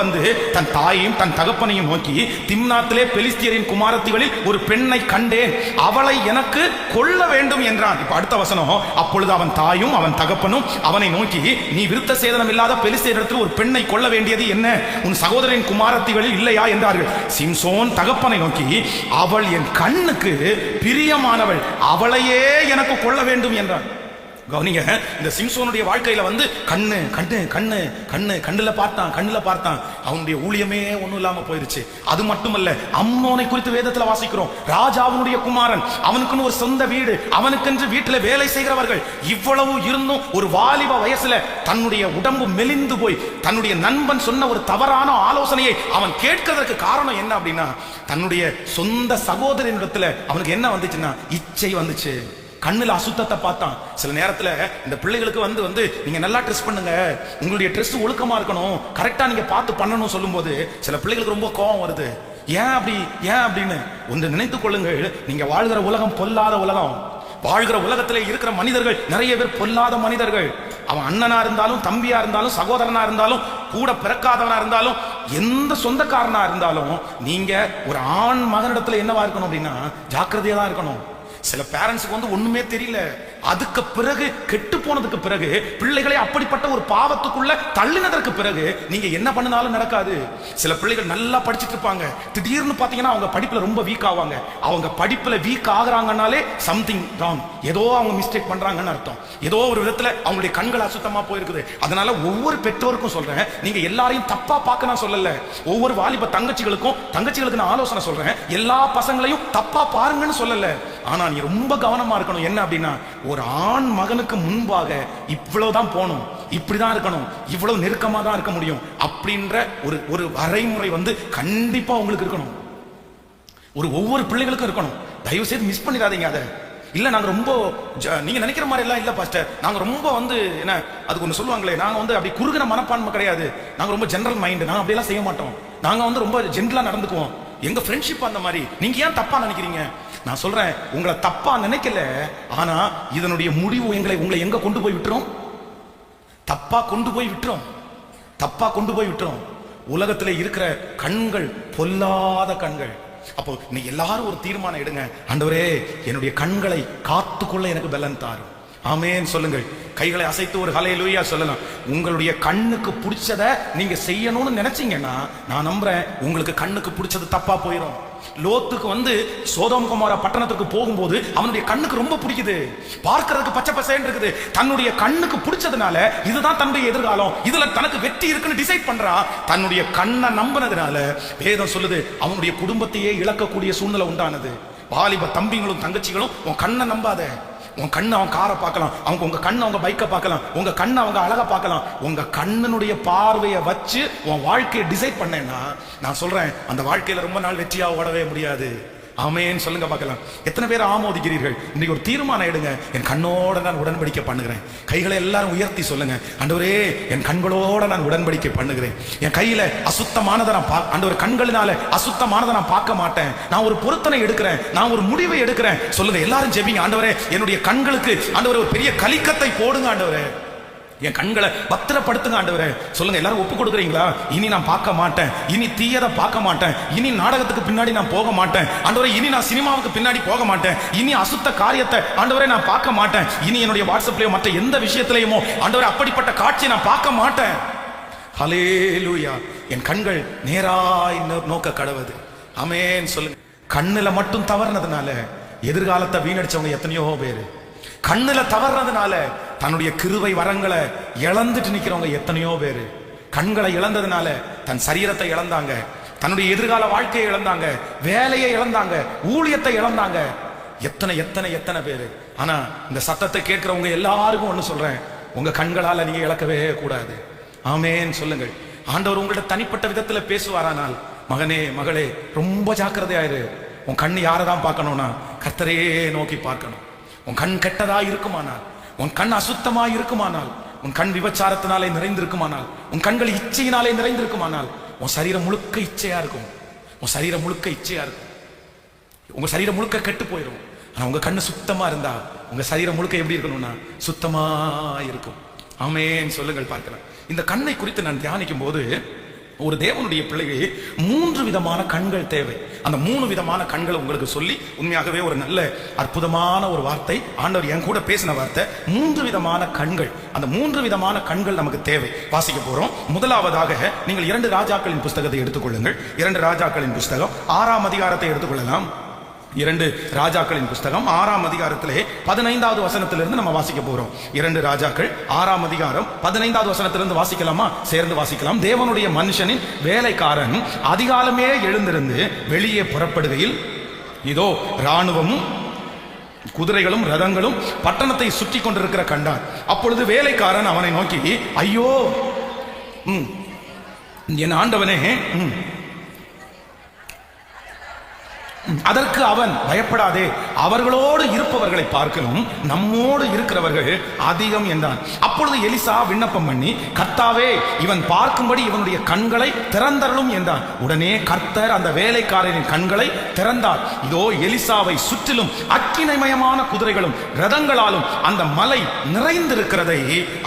தன் தாயையும் தன் தகப்பனையும் நோக்கி, திம்னாத்திலே பெலிஸ்தியரின் குமாரத்திகளில் ஒரு பெண்ணை கண்டேன், அவளை எனக்கு கொல்ல வேண்டும் என்றான். இப்ப அடுத்த வசனம், அப்பொழுது அவன் தாயும் அவன் தகப்பனும் அவனை நோக்கி, நீ விருத்த சேதனம் இல்லாத பெலிஸ்தியரிடத்தில் ஒரு பெண்ணை கொல்ல வேண்டியது என்ன? உன் சகோதரின் குமாரத்திகளில் இல்லையா என்றார்கள். சிம்சோன் தகப்பனை நோக்கி, அவள் என் கண்ணுக்கு பிரியமானவள், அவளையே எனக்கு கொல்ல வேண்டும் என்றான். கவனிங்க, இந்த சிம்சோனுடைய வாழ்க்கையில கண்ணு கண்ணு கண்ணு கண்ணு கண்ணுல பார்த்தான். அவனுடைய ஊழியமே ஒண்ணும் இல்லாம போயிருச்சு. அது மட்டுமல்ல, அம்னோனை குறித்து வேதத்துல வாசிக்கிறோம். ராஜாவுடைய குமாரன், அவனுக்குன்னு ஒரு சொந்த வீடு, அவனுக்கென்று வீட்டுல வேலை செய்கிறவர்கள், இவ்வளவு இருந்தும் ஒரு வாலிப வயசுல தன்னுடைய உடம்பு மெலிந்து போய் தன்னுடைய நண்பன் சொன்ன ஒரு தவறான ஆலோசனையை அவன் கேட்கிறதுக்கு காரணம் என்ன அப்படின்னா, தன்னுடைய சொந்த சகோதரனிடத்துல அவனுக்கு என்ன வந்துச்சுன்னா இச்சை வந்துச்சு. கண்ணுல அசுத்தத்தை பார்த்தான். சில நேரத்துல இந்த பிள்ளைகளுக்கு நீங்க நல்லா ட்ரெஸ் பண்ணுங்க, உங்களுடைய ட்ரெஸ் ஒழுக்கமா இருக்கணும், கரெக்டா நீங்க பார்த்து பண்ணணும் சொல்லும்போது சில பிள்ளைகளுக்கு ரொம்ப கோபம் வருது. ஏன் அப்படின்னு ஒன்று நினைத்துக் கொள்ளுங்கள், நீங்க வாழ்கிற உலகம் பொல்லாத உலகம். வாழ்கிற உலகத்துல இருக்கிற மனிதர்கள் நிறைய பேர் பொல்லாத மனிதர்கள். அவன் அண்ணனா இருந்தாலும், தம்பியா இருந்தாலும், சகோதரனா இருந்தாலும், கூட பிறக்காதவனா இருந்தாலும், எந்த சொந்தக்காரனா இருந்தாலும், நீங்க ஒரு ஆண் மகனிடத்துல என்னவா இருக்கணும் அப்படின்னா ஜாக்கிரதையா தான் இருக்கணும். சில பேரண்ட்ஸுக்கு ஒண்ணுமே தெரியல, அதுக்கு பிறகு கெட்டு போனதுக்கு பிறகு பிள்ளைகளை அப்படிப்பட்ட ஒரு பாவத்துக்குள்ள தள்ளினதற்கு பிறகு நீங்க என்ன பண்ணாலும் நடக்காது. சில பிள்ளைகள் நல்லா படிச்சுட்டு இருப்பாங்க, திடீர்னு பாத்தீங்கன்னா அவங்க படிப்புல ரொம்ப வீக் ஆவாங்க. அவங்க படிப்புல வீக் ஆகுறாங்கனாலே சம்திங் ராங், ஏதோ அவங்க மிஸ்டேக் பண்றாங்கன்னு அர்த்தம். ஏதோ ஒரு விதத்துல அவங்களுடைய கண்கள் அசுத்தமா போயிருக்குது. அதனால ஒவ்வொரு பெற்றோருக்கும் சொல்றேன், நீங்க எல்லாரையும் தப்பா பார்க்க நான் சொல்லல. ஒவ்வொரு வாலிப தங்கச்சிகளுக்கு நான் ஆலோசனை சொல்றேன், எல்லா பசங்களையும் தப்பா பாருங்கன்னு சொல்லல. ஆனா நீ ரொம்ப கவனமா இருக்கணும். என்ன அப்படின்னா, ஒரு ஆண் மகனுக்கு முன்பாக இவ்வளவுதான் போகணும், இப்படிதான் இருக்கணும், இவ்வளவு நெருக்கமா தான் இருக்க முடியும் அப்படின்ற ஒரு வரைமுறை கண்டிப்பா உங்களுக்கு இருக்கணும். ஒவ்வொரு பிள்ளைகளுக்கும் இருக்கணும். தயவு செய்து மிஸ் பண்ணிடாதீங்க அதை. இல்ல நாங்க ரொம்ப நீங்க நினைக்கிற மாதிரி எல்லாம் இல்ல பாஸ்டர், நாங்க ரொம்ப என்ன அதுக்கு ஒண்ணு சொல்லுவாங்களே, நாங்க அப்படி குறுகின மனப்பான்மை கிடையாது, நாங்க ரொம்ப ஜெனரல் மைண்ட், நாங்க அப்படியெல்லாம் செய்ய மாட்டோம், நாங்க ரொம்ப ஜென்ரலா நடந்துக்குவோம், எங்க ஃப்ரெண்ட்ஷிப் அந்த மாதிரி. நீங்க ஏன் தப்பா நினைக்கிறீங்க? நான் சொல்றேன், உங்களை தப்பா நினைக்கல, ஆனா இதனுடைய முடிவு உங்களை எங்க கொண்டு போய் விட்டுரும்? தப்பா கொண்டு போய் விட்டுரும். உலகத்துல இருக்கிற கண்கள் பொல்லாத கண்கள். அப்போ நீ எல்லாரும் ஒரு தீர்மானம் எடுங்க, ஆண்டவரே என்னுடைய கண்களை காத்துக்கொள்ள எனக்கு பலன் தாரும். ஆமென் சொல்லுங்கள். கைகளை அசைத்து ஒரு ஹல்லேலூயா சொல்லலாம். உங்களுடைய கண்ணுக்கு பிடிச்சதை நீங்க செய்யணும்னு நினைச்சீங்கன்னா நான் நம்புறேன் உங்களுக்கு கண்ணுக்கு பிடிச்சது தப்பா போயிடும். லோத்துக்கு சோதோம் குமாரா பட்டணத்துக்கு போகும்போது அவனுடைய கண்ணுக்கு ரொம்ப பிடிக்குது, பார்க்கிறதுக்கு பச்சை பசேன்னு இருக்குது. தன்னுடைய கண்ணுக்கு பிடிச்சதுனால இதுதான் தன்னுடைய எதிர்காலம், இதுல தனக்கு வெற்றி இருக்குன்னு டிசைட் பண்றான். தன்னுடைய கண்ணை நம்பினதுனால வேதம் சொல்லுது அவனுடைய குடும்பத்தையே இழக்கக்கூடிய சூழ்நிலை உண்டானது. வாலிப தம்பிங்களும் தங்கச்சிகளும் உன் கண்ணை நம்பாத. உன் கண்ணை அவன் காரை பார்க்கலாம், உங்க கண்ணை அவங்க பைக்கை பார்க்கலாம், உங்க கண்ணை அவங்க அழகா பார்க்கலாம். உங்க கண்ணனுடைய பார்வையை வச்சு உன் வாழ்க்கையை டிசைட் பண்ணேன்னா நான் சொல்றேன், அந்த வாழ்க்கையில ரொம்ப நாள் வெற்றியா ஓடவே முடியாது. ஆமென் சொல்லுங்க பார்க்கலாம். எத்தனை பேர் ஆமோதிக்கிறீர்கள்? இன்னைக்கு ஒரு தீர்மானம் எடுங்க, என் கண்ணோட நான் உடன்படிக்கை பண்ணுகிறேன். கைகளை எல்லாரும் உயர்த்தி சொல்லுங்க, ஆண்டவரே என் கண்களோட நான் உடன்படிக்கை பண்ணுகிறேன். என் கையில அசுத்தமானதை நான் ஆண்டவர் கண்களினால அசுத்தமானதை நான் பார்க்க மாட்டேன். நான் ஒரு பொருத்தனை எடுக்கிறேன், நான் ஒரு முடிவை எடுக்கிறேன். சொல்லுங்க எல்லாரும் ஜெபிங்க, ஆண்டவரே என்னுடைய கண்களுக்கு ஆண்டவரே ஒரு பெரிய கலிக்கத்தை போடுங்க, ஆண்டவரே என் கண்களை பத்திரப்படுத்துங்க ஆண்டவரே. சொல்லுங்க எல்லாரும் ஒப்பு கொடுக்குறீங்களா? இனி நான் பார்க்க மாட்டேன், இனி தீயதை பார்க்க மாட்டேன், இனி நாடகத்துக்கு பின்னாடி நான் போக மாட்டேன் ஆண்டவரே, இனி நான் சினிமாவுக்கு பின்னாடி போக மாட்டேன், இனி அசுத்த காரியத்தை ஆண்டவரே நான் பார்க்க மாட்டேன், இனி என்னுடைய வாட்ஸ்அப்லயோ மற்ற எந்த விஷயத்திலேயுமோ ஆண்டவரே அப்படிப்பட்ட காட்சியை நான் பார்க்க மாட்டேன். ஹல்லேலூயா. என் கண்கள் நேராய் நோக்க கடவுது. ஆமென் சொல்லுங்க. கண்ணுல மட்டும் தவறுனதுனால எதிர்காலத்தை வீணடிச்சவங்க எத்தனையோ பேரு. கண்ணுல தவறுனதுனால தன்னுடைய கிருபை வரங்களை இழந்துட்டு நிக்கிறவங்க எத்தனையோ பேரு. கண்களை இழந்ததுனால தன் சரீரத்தை இழந்தாங்க, தன்னுடைய எதிர்கால வாழ்க்கையை இழந்தாங்க, வேலையை இழந்தாங்க, ஊழியத்தை இழந்தாங்க. எத்தனை எத்தனை எத்தனை பேரு. ஆனா இந்த சத்தத்தை கேட்கிறவங்க எல்லாருக்கும் ஒண்ணு சொல்றேன், உங்க கண்களால நீங்க இழக்கவே கூடாது. ஆமென் சொல்லுங்கள். ஆண்டவர் உங்கள்ட்ட தனிப்பட்ட விதத்துல பேசுவாரானால், மகனே மகளே ரொம்ப ஜாக்கிரதையாயிரு. உன் கண் யாரதான் பார்க்கணும்னா கர்த்தரையே நோக்கி பார்க்கணும். உன் கண் கெட்டதா இருக்குமானால், உன் கண் அசுத்தமா இருக்குமானால், உன் கண் விபச்சாரத்தினாலே நிறைந்திருக்குமானால், உன் கண்கள் இச்சையினாலே நிறைந்திருக்குமானால், உன் சரீரம் முழுக்க இச்சையா இருக்கும். உன் சரீரம் முழுக்க இச்சையா இருக்கும். உங்க சரீரம் முழுக்க கெட்டு போயிடும். ஆனா உங்க கண்ணு சுத்தமா இருந்தா உங்க சரீரம் முழுக்க எப்படி இருக்கணும்னா சுத்தமா இருக்கும். ஆமென் சொல்லுங்கள் பார்க்கலாம். இந்த கண்ணை குறித்து நான் தியானிக்கும் போது ஒரு தேவனுடைய பிள்ளைக்கு 3 விதமான கண்கள் தேவை. அந்த 3 விதமான கண்களை உங்களுக்கு சொல்லி உண்மையாகவே ஒரு நல்ல அற்புதமான ஒரு வார்த்தை ஆண்டவர் என் கூட பேசின வார்த்தை. 3 விதமான கண்கள், அந்த 3 விதமான கண்கள் நமக்கு தேவை. வாசிக்க போறோம். முதலாவதாக நீங்கள் 2 ராஜாக்களின் புஸ்தகத்தை எடுத்துக்கொள்ளுங்கள். 2 ராஜாக்களின் புஸ்தகம் 6ஆம் அதிகாரத்தை எடுத்துக்கொள்ளலாம். 2 ராஜாக்களின் புஸ்தகம் 6ஆம் அதிகாரத்திலே 15வது வசனத்திலிருந்து நம்ம வாசிக்க போறோம். 2 ராஜாக்கள் 6ஆம் அதிகாரம் 15வது வசனத்திலிருந்து வாசிக்கலாமா? சேர்ந்து வாசிக்கலாம். தேவனுடைய மனுஷனின் வேலைக்காரன் அதிகாலமே எழுந்திருந்து வெளியே புறப்படுகையில் இதோ இராணுவமும் குதிரைகளும் ரதங்களும் பட்டணத்தை சுற்றி கொண்டிருக்கிற கண்டான். அப்பொழுது வேலைக்காரன் அவனை நோக்கி, ஐயோ என் ஆண்டவனே. அதற்கு அவன், பயப்படாதே, அவர்களோடு இருப்பவர்களை பார்க்கணும் நம்மோடு இருக்கிறவர்கள் அதிகம் என்றான். அப்பொழுது எலிசா விண்ணப்பம் பண்ணி, கர்த்தாவே இவன் பார்க்கும்படி இவனுடைய கண்களை திறந்தருளும் என்றான். உடனே கர்த்தர் அந்த வேலைக்காரனின் கண்களை திறந்தார். இதோ எலிசாவை சுற்றிலும் அக்கினிமயமான குதிரைகளும் ரதங்களாலும் அந்த மலை நிறைந்திருக்கிறதை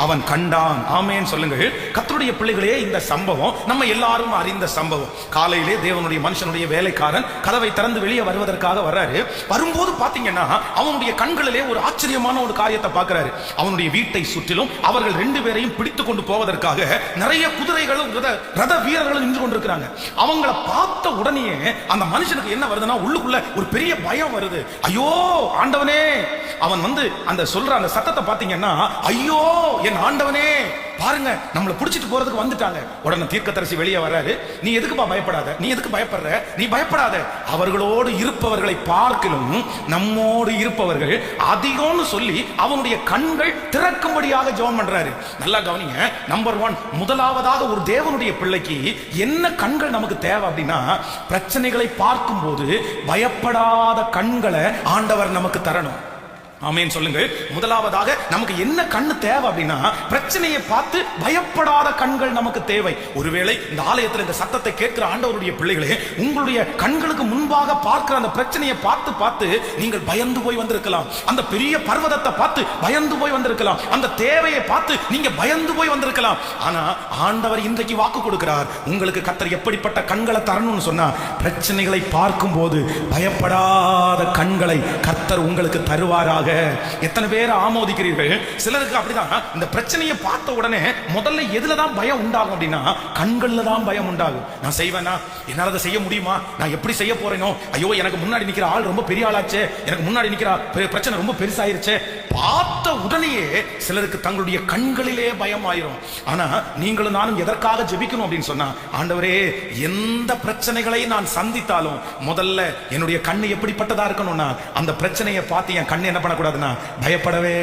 அவன் கண்டான். ஆமென் சொல்லுங்கள். கர்த்தருடைய பிள்ளைகளே, இந்த சம்பவம் நம்ம எல்லாரும் அறிந்த சம்பவம். காலையிலே தேவனுடைய மனுஷனுடைய வேலைக்காரன் கதவை திறந்து வெளியே வருவதற்காக வர்றாரு. வரும்போது பாத்தீங்கன்னா அவனுடைய கண்களிலே ஒரு ஆச்சரியமான ஒரு காரியத்தை பார்க்கிறாரு. அவனுடைய வீட்டை சுற்றிலும் அவர்கள் 2 பேரையும் பிடித்து கொண்டு போவதற்காக நிறைய குதிரைகளும் ரத வீரர்களும் நின்று கொண்டிருக்கிறாங்க. அவங்கள பார்த்த உடனே அந்த மனுஷனுக்கு என்ன வருதுன்னா, உள்ளுக்குள்ள ஒரு பெரிய பயம் வருது. ஐயோ ஆண்டவனே, அவன் அந்த சொல்ற அந்த சத்தத்தை பாத்தீங்கன்னா, ஐயோ என் ஆண்டவனே, பாருங்க நம்மளை பிடிச்சிட்டு போறதுக்கு வந்துட்டாங்க. உடனே தீர்க்கதரிசி வெளியே வர்றாரு. நீ எதுக்குப்பா பயப்படாத, நீ எதுக்கு பயப்படுற, நீ பயப்படாத. அவர்களோடு இருப்பவர்களை பார்க்கிலும் நம்மோடு இருப்பவர்கள் அதிகம்னு சொல்லி அவனுடைய கண்கள் திறக்கும்படியாக ஜெபம் பண்றாரு. நல்லா கவனிங்க. நம்பர் 1, முதலாவதாக ஒரு தேவனுடைய பிள்ளைக்கு என்ன கண்கள் நமக்கு தேவை அப்படின்னா, பிரச்சனைகளை பார்க்கும் போது பயப்படாத கண்களை ஆண்டவர் நமக்கு தரணும். ஆமென் சொல்லுங்க. முதலாவதாக நமக்கு என்ன கண்ணு தேவை அப்படின்னா, பிரச்சனையை பார்த்து பயப்படாத கண்கள் நமக்கு தேவை. ஒருவேளை இந்த ஆலயத்தில் இந்த சத்தத்தை கேட்கிற ஆண்டவருடைய பிள்ளைகளே, உங்களுடைய கண்களுக்கு முன்பாக பார்க்கிற அந்த பிரச்சனையை பார்த்து பார்த்து நீங்கள் பயந்து போய் வந்திருக்கலாம். அந்த பெரிய பர்வதத்தை பார்த்து பயந்து போய் வந்திருக்கலாம். அந்த தேவையை பார்த்து நீங்க பயந்து போய் வந்திருக்கலாம். ஆனா ஆண்டவர் இன்றைக்கு வாக்கு கொடுக்கிறார், உங்களுக்கு கர்த்தர் எப்படிப்பட்ட கண்களை தரணும்னு சொன்னா, பிரச்சனைகளை பார்க்கும் போது பயப்படாத கண்களை கர்த்தர் உங்களுக்கு தருவாராக. எத்தனை பேர் ஆமோதிக்கிறீர்கள்? சிலருக்கு அப்படிதான். இந்த பிரச்சனையை பார்த்த உடனே முதல்ல எதுல தான் பயம் உண்டாகும் அப்படின்னா, கண்கள்ல தான் பயம் உண்டாகும். நான் செய்வேனா, என்னால அதை செய்ய முடியுமா, நான் எப்படி செய்ய போறேனோ, ஐயோ எனக்கு முன்னாடி நிக்கிற ஆள் ரொம்ப பெரிய ஆளாச்சே, எனக்கு முன்னாடி நிக்கிற பிரச்சனை ரொம்ப பெருசாயிருச்சே. பார்த்த உடனேயே சிலருக்கு தங்களுடைய கண்களிலே பயம் ஆயிரும். ஆனா நீங்களும் நானும் எதற்காக ஜெபிக்கணும் அப்படின்னு சொன்னா, ஆண்டவரே எந்த பிரச்சனைகளை நான் சந்தித்தாலும் முதல்ல என்னுடைய கண்ணு எப்படிப்பட்டதா இருக்கணும்னா, அந்த பிரச்சனையை பார்த்து என் கண்ணு என்ன பண்ண கூடாதுன்னா, பயப்படவே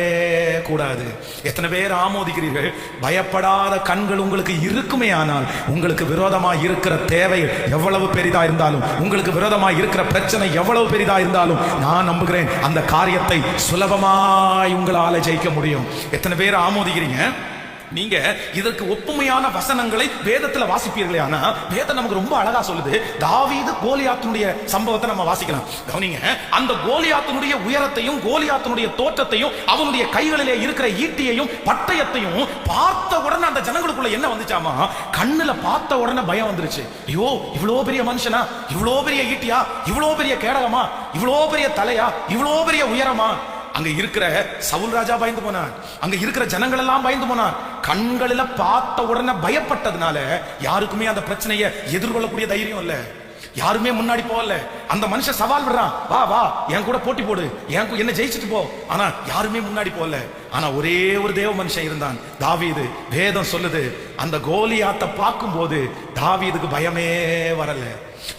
கூடாது. எத்தனை பேர் ஆமோதிக்கிறீர்கள்? பயப்படாத கண்கள் உங்களுக்கு இருக்குமே ஆனால், உங்களுக்கு விரோதமாக இருக்கிற தேவை எவ்வளவு பெரிதா இருந்தாலும், உங்களுக்கு விரோதமாக இருக்கிற பிரச்சனை எவ்வளவு பெரிதா இருந்தாலும், நான் நம்புகிறேன் அந்த காரியத்தை சுலபமாய் உங்களால ஜெயிக்க முடியும். எத்தனை பேர் ஆமோதிக்கிறீங்க? நீங்க இதற்கு ஒப்புமையான வசனங்களை வேதத்துல வாசிப்பீர்களே. ஆனா வேதம் நமக்கு ரொம்ப அழகா சொல்லுது. தாவீது கோலியாத்தினுடைய சம்பவத்தை நம்ம வாசிக்கலாம். கவனிங்க. அந்த கோலியாத்தினுடைய உயரத்தையும் கோலியாத்தினுடைய தோற்றத்தையும் அவனுடைய கைகளிலே இருக்கிற ஈட்டியையும் பட்டயத்தையும் பார்த்த உடனே அந்த ஜனங்களுக்குள்ள என்ன வந்துச்சாமா, கண்ணுல பார்த்த உடனே பயம் வந்துருச்சு. ஐயோ இவ்வளோ பெரிய மனுஷனா, இவ்வளோ பெரிய ஈட்டியா, இவ்வளோ பெரிய கேடகமா, இவ்வளோ பெரிய தலையா, இவ்வளோ பெரிய உயரமா. அங்க இருக்கிற சவுல் ராஜா பயந்து போனார். அங்க இருக்கிற ஜனங்கள் எல்லாம் பயந்து போனார். கண்களில பார்த்த உடனே பயப்பட்டதுனால யாருக்குமே அந்த பிரச்சனையை எதிர்கொள்ளக்கூடிய தைரியம் இல்ல. யாருமே முன்னாடி போகல. அந்த மனுஷன் சவால் விடுறான், வா வா என் கூட போட்டி போடு, என்ன ஜெயிச்சுட்டு போ. ஆனா யாருமே முன்னாடி போகல. ஆனா ஒரே ஒரு தேவ மனுஷன் இருந்தான், தாவீது. வேதம் சொல்லுது, அந்த கோலியாத்தை பார்க்கும் போது தாவீதுக்கு பயமே வரல.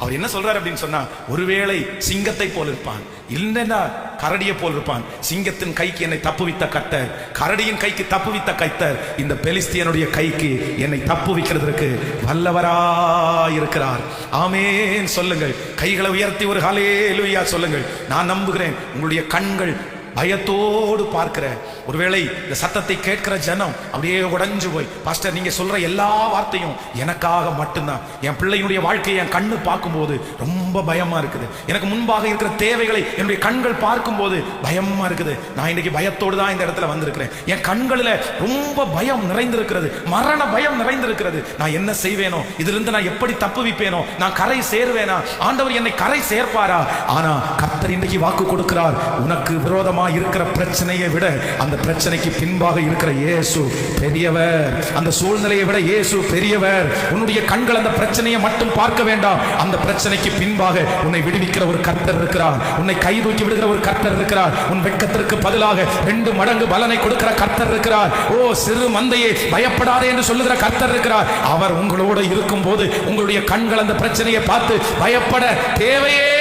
அவர் என்ன சொல்றாரு அப்படின்னு சொன்னா, ஒருவேளை சிங்கத்தை போல் இருப்பான், இல்லைன்னா கரடியை போல் இருப்பான். சிங்கத்தின் கைக்கு என்னை தப்புவித்த கர்த்தர், கரடியின் கைக்கு தப்புவித்த கர்த்தர் இந்த பெலிஸ்தியனுடைய கைக்கு என்னை தப்புவிக்கிறதுக்கு வல்லவராயிருக்கிறார். ஆமென் சொல்லுங்கள். கைகளை உயர்த்தி ஒரு ஹல்லேலூயா சொல்லுங்கள். நான் நம்புகிறேன் உங்களுடைய கண்கள் பயத்தோடு பார்க்கிற, ஒருவேளை இந்த சத்தத்தை கேட்கிற ஜனம் அப்படியே உடைஞ்சு போய், பாஸ்டர் நீங்க சொல்ற எல்லா வார்த்தையும் எனக்காக மட்டும்தான், என் பிள்ளையுடைய வாழ்க்கையை என் கண்ணு பார்க்கும்போது ரொம்ப பயமா இருக்குது, எனக்கு முன்பாக இருக்கிற தேவைகளை என்னுடைய கண்கள் பார்க்கும்போது பயமா இருக்குது, நான் இன்னைக்கு பயத்தோடு தான் இந்த இடத்துல வந்திருக்கிறேன், என் கண்களில் ரொம்ப பயம் நிறைந்திருக்கிறது, மரண பயம் நிறைந்திருக்கிறது, நான் என்ன செய்வேனோ, இதிலிருந்து நான் எப்படி தப்புவிப்பேனோ, நான் கரை சேர்வேனா, ஆண்டவர் என்னை கரை சேர்ப்பாரா? ஆனா கர்த்தர் இன்னைக்கு வாக்கு கொடுக்கிறார், உனக்கு விரோதமா இருக்கிற பிரச்சனையை விட அந்த பிரச்சனைக்கு பின்பாக இருக்கிற இயேசு பெரியவர். அந்த சூழ்நிலையை விட இயேசு பெரியவர். உன்னுடைய கண்கள் அந்த பிரச்சனையை மட்டும் பார்க்க வேண்டாம், அந்த பிரச்சனைக்கு பின்பாக உன்னை விடுவிக்கிற ஒரு கர்த்தர் இருக்கிறார், உன்னை கை தூக்கி விடுகிற ஒரு கர்த்தர் இருக்கிறார், உன் வெட்கத்திற்கு பதிலாக 2 மடங்கு பலனை கொடுக்கிற கர்த்தர் இருக்கிறார். ஓ சிறு மந்தையே பயப்படாதே என்று சொல்லுகிற கர்த்தர் இருக்கிறார். அவர் உங்களோடு இருக்கும் போது உங்களுடைய கண்கள் அந்த பிரச்சனையை பார்த்து பயப்பட தேவையே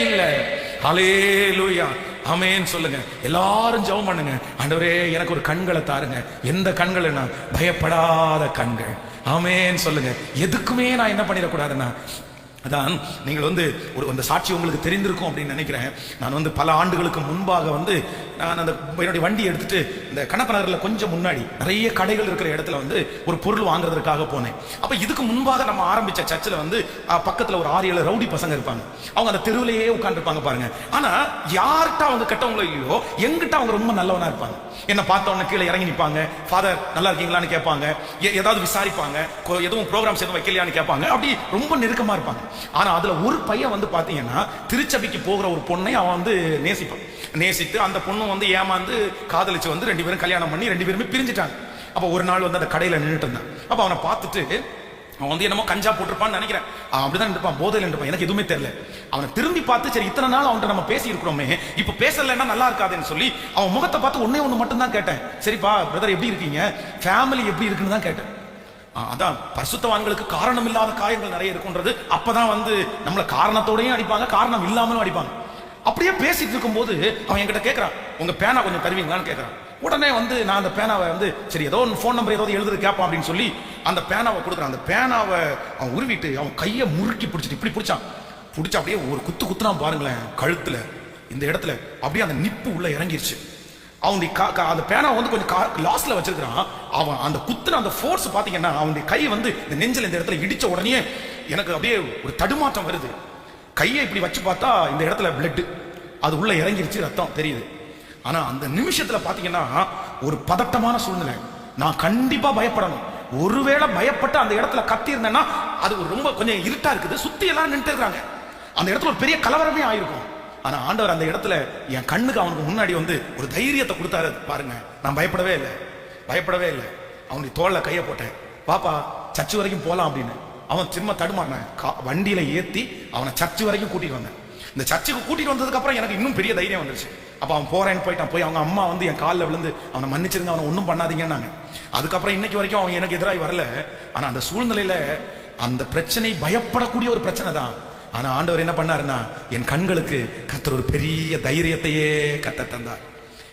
இல்லை. ஹல்லேலூயா ஆமென் சொல்லுங்க. எல்லாரும் ஜெபம் பண்ணுங்க, ஆண்டவரே எனக்கு ஒரு கண்களை தாருங்க. எந்த கண்கள்னா பயப்படாத கண்கள். ஆமென் சொல்லுங்க. எதுக்குமே நான் என்ன பண்ணிடக்கூடாதுன்னா, அதான் நீங்கள் ஒரு சாட்சி உங்களுக்கு தெரிந்திருக்கும் அப்படின்னு நினைக்கிறேன். நான் பல ஆண்டுகளுக்கு முன்பாக நான் அந்த என்னுடைய வண்டி எடுத்துட்டு இந்த கணப்பனரில் கொஞ்சம் முன்னாடி நிறைய கடைகள் இருக்கிற இடத்துல ஒரு பொருள் வாங்குறதுக்காக போனேன். அப்போ இதுக்கு முன்பாக நம்ம ஆரம்பிச்ச சர்ச்சில் பக்கத்தில் ஒரு 6-7 ரவுடி பசங்க இருப்பாங்க. அவங்க அந்த தெருவிலேயே உட்காந்துருப்பாங்க பாருங்க. ஆனா யார்கிட்ட அவங்க கெட்டவங்களோ இல்லையோ, எங்கிட்ட அவங்க ரொம்ப நல்லவனா இருப்பாங்க. என்ன பார்த்தவன கீழே இறங்கி நிற்பாங்க, ஃபாதர் நல்லா இருக்கீங்களான்னு கேட்பாங்க, ஏதாவது விசாரிப்பாங்க, எதுவும் ப்ரோக்ராம்ஸ் எதுவும் வைக்கலையான்னு கேட்பாங்க. அப்படி ரொம்ப நெருக்கமா இருப்பாங்க. ஆனா அதுல ஒரு பையன் வந்து பாத்தீங்கன்னா திருச்சபைக்கு போகிற ஒரு பொண்ணை அவன் வந்து நேசிப்பான். நேசித்து அந்த பொண்ணு வந்து ஏமாந்து காதலிச்சு வந்து 2 பேரும் கல்யாணம் பண்ணி 2 பேருமே பிரிஞ்சுட்டாங்க. அப்ப ஒரு நாள் வந்து அந்த கடையில நின்றுட்டு இருந்தான். அப்ப அவனை பார்த்துட்டு அவன் வந்து என்னமோ கஞ்சா போட்டிருப்பான்னு நினைக்கிறேன், அவன் அப்படிதான் இருப்பான், போதையில் இருப்பான், எனக்கு எதுவுமே தெரியல. அவனை திரும்பி பார்த்து சரி இத்தனை நாள் அவன்கிட்ட நம்ம பேசி இருக்கிறோமே, இப்ப பேசலைன்னா நல்லா இருக்காதுன்னு சொல்லி அவன் முகத்தை பார்த்து ஒண்ணு மட்டும் தான் கேட்டேன். சரிப்பா பிரதர் எப்படி இருக்கீங்க, ஃபேமிலி எப்படி இருக்குன்னு தான் கேட்டேன். அதான் பரிசுத்தவான்களுக்கு காரணம் இல்லாத காயங்கள் நிறைய இருக்குன்றது. அப்பதான் வந்து நம்மள காரணத்தோடையும் அடிப்பாங்க, காரணம் இல்லாமலும் அடிப்பாங்க. அப்படியே பேசிட்டு இருக்கும் போது அவன் என்கிட்ட கேட்கறான், உங்க பேனா கொஞ்சம் தருவீங்களான்னு கேட்கறான். உடனே வந்து நான் அந்த பேனாவை வந்து சரி ஏதோ ஃபோன் நம்பர் ஏதாவது எழுதுறது கேட்பான் அப்படின்னு சொல்லி அந்த பேனாவை கொடுக்குறான். அந்த பேனாவை அவன் உருவிட்டு அவன் கையை முறுக்கி பிடிச்சிட்டு இப்படி பிடிச்சான். பிடிச்சா அப்படியே ஒரு குத்துனா பாருங்களேன் கழுத்துல இந்த இடத்துல அப்படியே அந்த நிப்பு உள்ள இறங்கிருச்சு. அவனுடைய அந்த பேனாவை வந்து கொஞ்சம் லாஸ்ட்ல வச்சிருக்கிறான். அவன் அந்த குத்துன அந்த ஃபோர்ஸ் பாத்தீங்கன்னா அவனுடைய கை வந்து இந்த நெஞ்சில் இந்த இடத்துல இடிச்ச உடனே எனக்கு அப்படியே ஒரு தடுமாற்றம் வருது. கையை இப்படி வச்சு பார்த்தா இந்த இடத்துல பிளட் அது உள்ள இறங்கிருச்சு, ரத்தம் தெரியுது. ஆனா அந்த நிமிஷத்துல பாத்தீங்கன்னா ஒரு பதட்டமான சூழ்நிலை. நான் கண்டிப்பா பயப்படணும். ஒருவேளை பயப்பட்டு அந்த இடத்துல கத்தி இருந்தேன்னா அது ரொம்ப கொஞ்சம் இருட்டா இருக்குது, சுத்தி எல்லாரும் நின்று இருக்காங்க, அந்த இடத்துல ஒரு பெரிய கலவரமே ஆயிருக்கும். ஆனா ஆண்டவர் அந்த இடத்துல என் கண்ணுக்கு அவனுக்கு முன்னாடி வந்து ஒரு தைரியத்தை கொடுத்தாரு. பாருங்க, நான் பயப்படவே இல்லை. அவனுடைய தோல்ல கையை போட்டேன், பாப்பா சர்ச்சு வரைக்கும் போலாம் அப்படின்னு. அவன் திரும்ப தடுமாறினான். வண்டியில ஏத்தி அவனை சர்ச்சு வரைக்கும் கூட்டிட்டு வந்தேன். இந்த சர்ச்சுக்கு கூட்டிட்டு வந்ததுக்கு அப்புறம் எனக்கு இன்னும் பெரிய தைரியம் வந்துருச்சு. அப்ப அவன் போறேன்னு போயிட்டான். போய் அவங்க அம்மா வந்து என் காலில் விழுந்து அவனை மன்னிச்சிருங்க, அவனை ஒன்றும் பண்ணாதீங்கன்னாங்க. அதுக்கப்புறம் இன்னைக்கு வரைக்கும் அவன் எனக்கு எதிராக வரல. ஆனா அந்த சூழ்நிலையில அந்த பிரச்சனை பயப்படக்கூடிய ஒரு பிரச்சனை தான். ஆனா ஆண்டவர் என்ன பண்ணாருன்னா என் கண்களுக்கு கர்த்தர் ஒரு பெரிய தைரியத்தையே கர்த்தர் தந்தார்.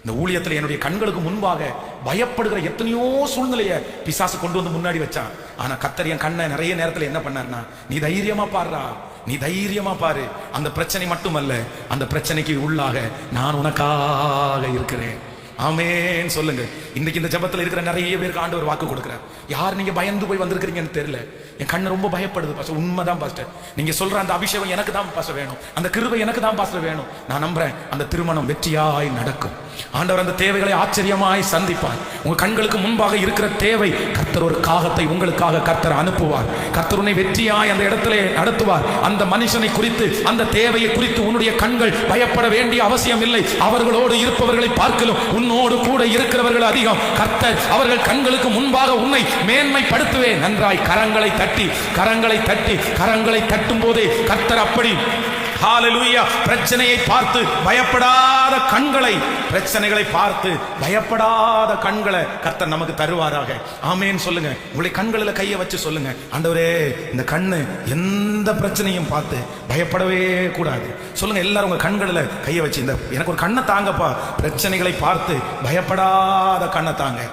இந்த ஊழியத்தில் என்னுடைய கண்களுக்கு முன்பாக பயப்படுகிற எத்தனையோ சூழ்நிலையை பிசாசு கொண்டு வந்து முன்னாடி வச்சான். ஆனா கர்த்தர் என் கண்ணை நிறைய நேரத்தில் என்ன பண்ணார்னா நீ தைரியமா பாருடா, நீ தைரியமா பாரு, அந்த பிரச்சனை மட்டுமல்ல, அந்த பிரச்சனைக்கு உள்ளாக நான் உனக்காக இருக்கிறேன். ஆமென் சொல்லுங்க. இன்னைக்கு இந்த ஜெபத்தில் இருக்கிற நிறைய பேருக்கு ஆண்டவர் வாக்கு கொடுக்கிறார். யார் நீங்க பயந்து போய் வந்திருக்கிறீங்கன்னு தெரியல, என் கண்ணு ரொம்ப பயப்படுது பாஸ்டர். உண்மைதான் பாஸ்டர், நீங்க சொல்ற அந்த அபிஷேகம் எனக்கு தான் பாஸ்டர் வேணும், அந்த கிருபை எனக்கு தான் பாஸ்டர் வேணும். நான் நம்புறேன் அந்த திருமணம் வெற்றியாய் நடக்கும். ஆண்டவர் அந்த தேவைகளை ஆச்சரியமாய் சந்திப்பார். உங்க கண்களுக்கு முன்பாக இருக்கிற தேவை, கர்த்தர் ஒரு காகத்தை உங்களுக்காக கர்த்தர் அனுப்புவார். கர்த்தர் உன்னை வெற்றியாய் அந்த இடத்திலே நடத்துவார். அந்த மனுஷனை குறித்து, அந்த தேவையை குறித்து உன்னுடைய கண்கள் பயப்பட வேண்டிய அவசியம் இல்லை. அவர்களோடு இருப்பவர்களை பார்க்கலும் உன்னோடு கூட இருக்கிறவர்கள் அதிகம். கர்த்தர் அவர்கள் கண்களுக்கு முன்பாக உன்னை மேன்மைப்படுத்துவேன். நன்றாய் கரங்களை தட்டும் போதே கர்த்தர் அப்படி ஹalleluya பிரச்சனையை பார்த்து பயப்படாத கண்களை, பிரச்சனைகளை பார்த்து பயப்படாத கண்களை கர்த்தர் நமக்கு தருவாராக. ஆமென் சொல்லுங்க. உங்களுடைய கண்களில் கையை வச்சு சொல்லுங்க, ஆண்டவரே இந்த கண்ணு எந்த பிரச்சனையும் பார்த்து பயப்படவே கூடாது. சொல்லுங்க எல்லாரும் உங்க கண்களில் கையை வச்சு, இந்த எனக்கு ஒரு கண்ணை தாங்கப்பா, பிரச்சனைகளை பார்த்து பயப்படாத கண்ணை தாங்க,